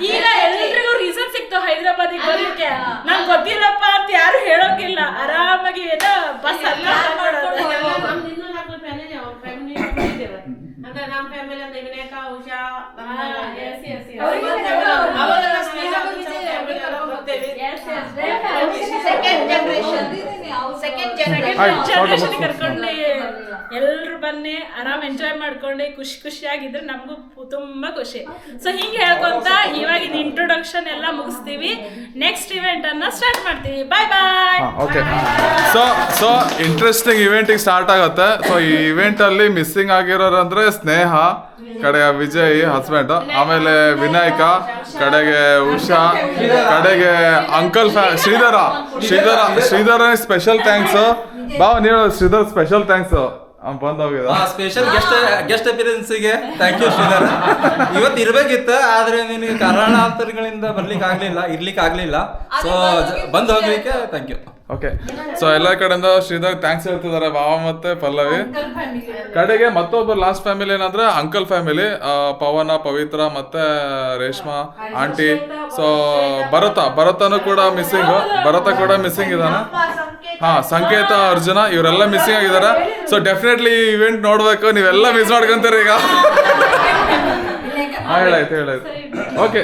ಈಗ ಎಲ್ರಿಗೂ ರೀಸನ್ ಸಿಕ್ತು ಹೈದರಾಬಾದಿಗೆ ಬರ್ಲಿಕ್ಕೆ. ನಂಗೆ ಗೊತ್ತಿಲ್ಲಪ್ಪ ಅಂತ ಯಾರು ಹೇಳೋಂಗಿಲ್ಲ, ಆರಾಮಾಗಿ ಏನೋ ಬಸ್ ಅಂದ್ರೆ ನಮ್ಮ ಫ್ಯಾಮಿಲಿ ಅಂದ್ರೆ ವಿನಾಯಕ, ಉಷಾ, ಜನರೇಷನ್ ಕರ್ಕೊಂಡು ಎಲ್ರು ಬನ್ನಿ, ಆರಾಮ್ ಎಂಜಾಯ್ ಮಾಡ್ಕೊಂಡು ಖುಷಿಯಾಗಿದ್ರೆ ನಮಗೂ ತುಂಬಾ ಖುಷಿ. ಸೊ ಹಿಂಗೆ ಹೇಳ್ಕೊಂತ ಇವಾಗಿನ ಇಂಟ್ರೊಡಕ್ಷನ್ ಎಲ್ಲ ಮುಗಿಸ್ತೀವಿ. ನೆಕ್ಸ್ಟ್ ಇವೆಂಟ್ ಅನ್ನ ಸ್ಟಾರ್ಟ್ ಮಾಡ್ತೀವಿ. ಬಾಯ್ ಬಾಯ್. ಓಕೆ, ಸೊ ಇಂಟ್ರೆಸ್ಟಿಂಗ್ ಇವೆಂಟಿಗೆ ಸ್ಟಾರ್ಟ್ ಆಗುತ್ತೆ. ಸೊ ಈ ಇವೆಂಟ್ ಅಲ್ಲಿ ಮಿಸ್ಸಿಂಗ್ ಆಗಿರೋರು ಅಂದ್ರೆ ಸ್ನೇಹ ಕಡೆಗೆ ವಿಜಯ್ ಹಸ್ಬೆಂಡ್, ಆಮೇಲೆ ವಿನಾಯಕ ಕಡೆಗೆ ಉಷಾ ಕಡೆಗೆ ಅಂಕಲ್ ಶ್ರೀಧರ ಸ್ಪೆಷಲ್ ಥ್ಯಾಂಕ್ಸ್. ಬಾವ ನೀವು ಶ್ರೀಧರ್ ಸ್ಪೆಷಲ್ ಥ್ಯಾಂಕ್ಸ್ ಬಂದೋಗಿದ ಸ್ಪೆಷಲ್ ಗೆಸ್ಟ್ ಅಪಿಯರೆನ್ಸಿಗೆ ಥ್ಯಾಂಕ್ ಯು ಶ್ರೀಧರ್. ಇವತ್ತು ಇರ್ಬೇಕಿತ್ತು, ಆದ್ರೆ ನಿನಗೆ ಕಾರಣಾಂತರಗಳಿಂದ ಇರ್ಲಿಕ್ಕೆ ಆಗ್ಲಿಲ್ಲ. ಸೊ ಬಂದು ಹೋಗ್ಲಿಕ್ಕೆ ಥ್ಯಾಂಕ್ ಯು. ಓಕೆ, ಸೊ ಎಲ್ಲ ಕಡೆಯಿಂದ ಶ್ರೀಧರ್ ಥ್ಯಾಂಕ್ಸ್ ಹೇಳ್ತಿದ್ದಾರೆ ಭಾವ ಮತ್ತೆ ಪಲ್ಲವಿ. ಕಡೆಗೆ ಮತ್ತೊಬ್ಬ ಲಾಸ್ಟ್ ಫ್ಯಾಮಿಲಿ ಏನಂದ್ರೆ ಅಂಕಲ್ ಫ್ಯಾಮಿಲಿ, ಪವನ, ಪವಿತ್ರ ಮತ್ತೆ ರೇಷ್ಮಾ ಆಂಟಿ. ಸೊ ಭರತನು ಕೂಡ ಮಿಸ್ಸಿಂಗ್, ಭರತ ಕೂಡ ಮಿಸ್ಸಿಂಗ್ ಇದಾನೆ. ಸಂಕೇತ, ಅರ್ಜುನ ಇವರೆಲ್ಲ ಮಿಸ್ಸಿಂಗ್ ಆಗಿದ್ದಾರೆ. ಸೊ ಡೆಫಿನೆಟ್ಲಿ ಈ ಇವೆಂಟ್ ನೋಡ್ಬೇಕು, ನೀವೆಲ್ಲ ಮಿಸ್ ಮಾಡ್ಕೊಂತೀರಿ ಈಗ. ಹೇಳಾಯ್ತು ಓಕೆ.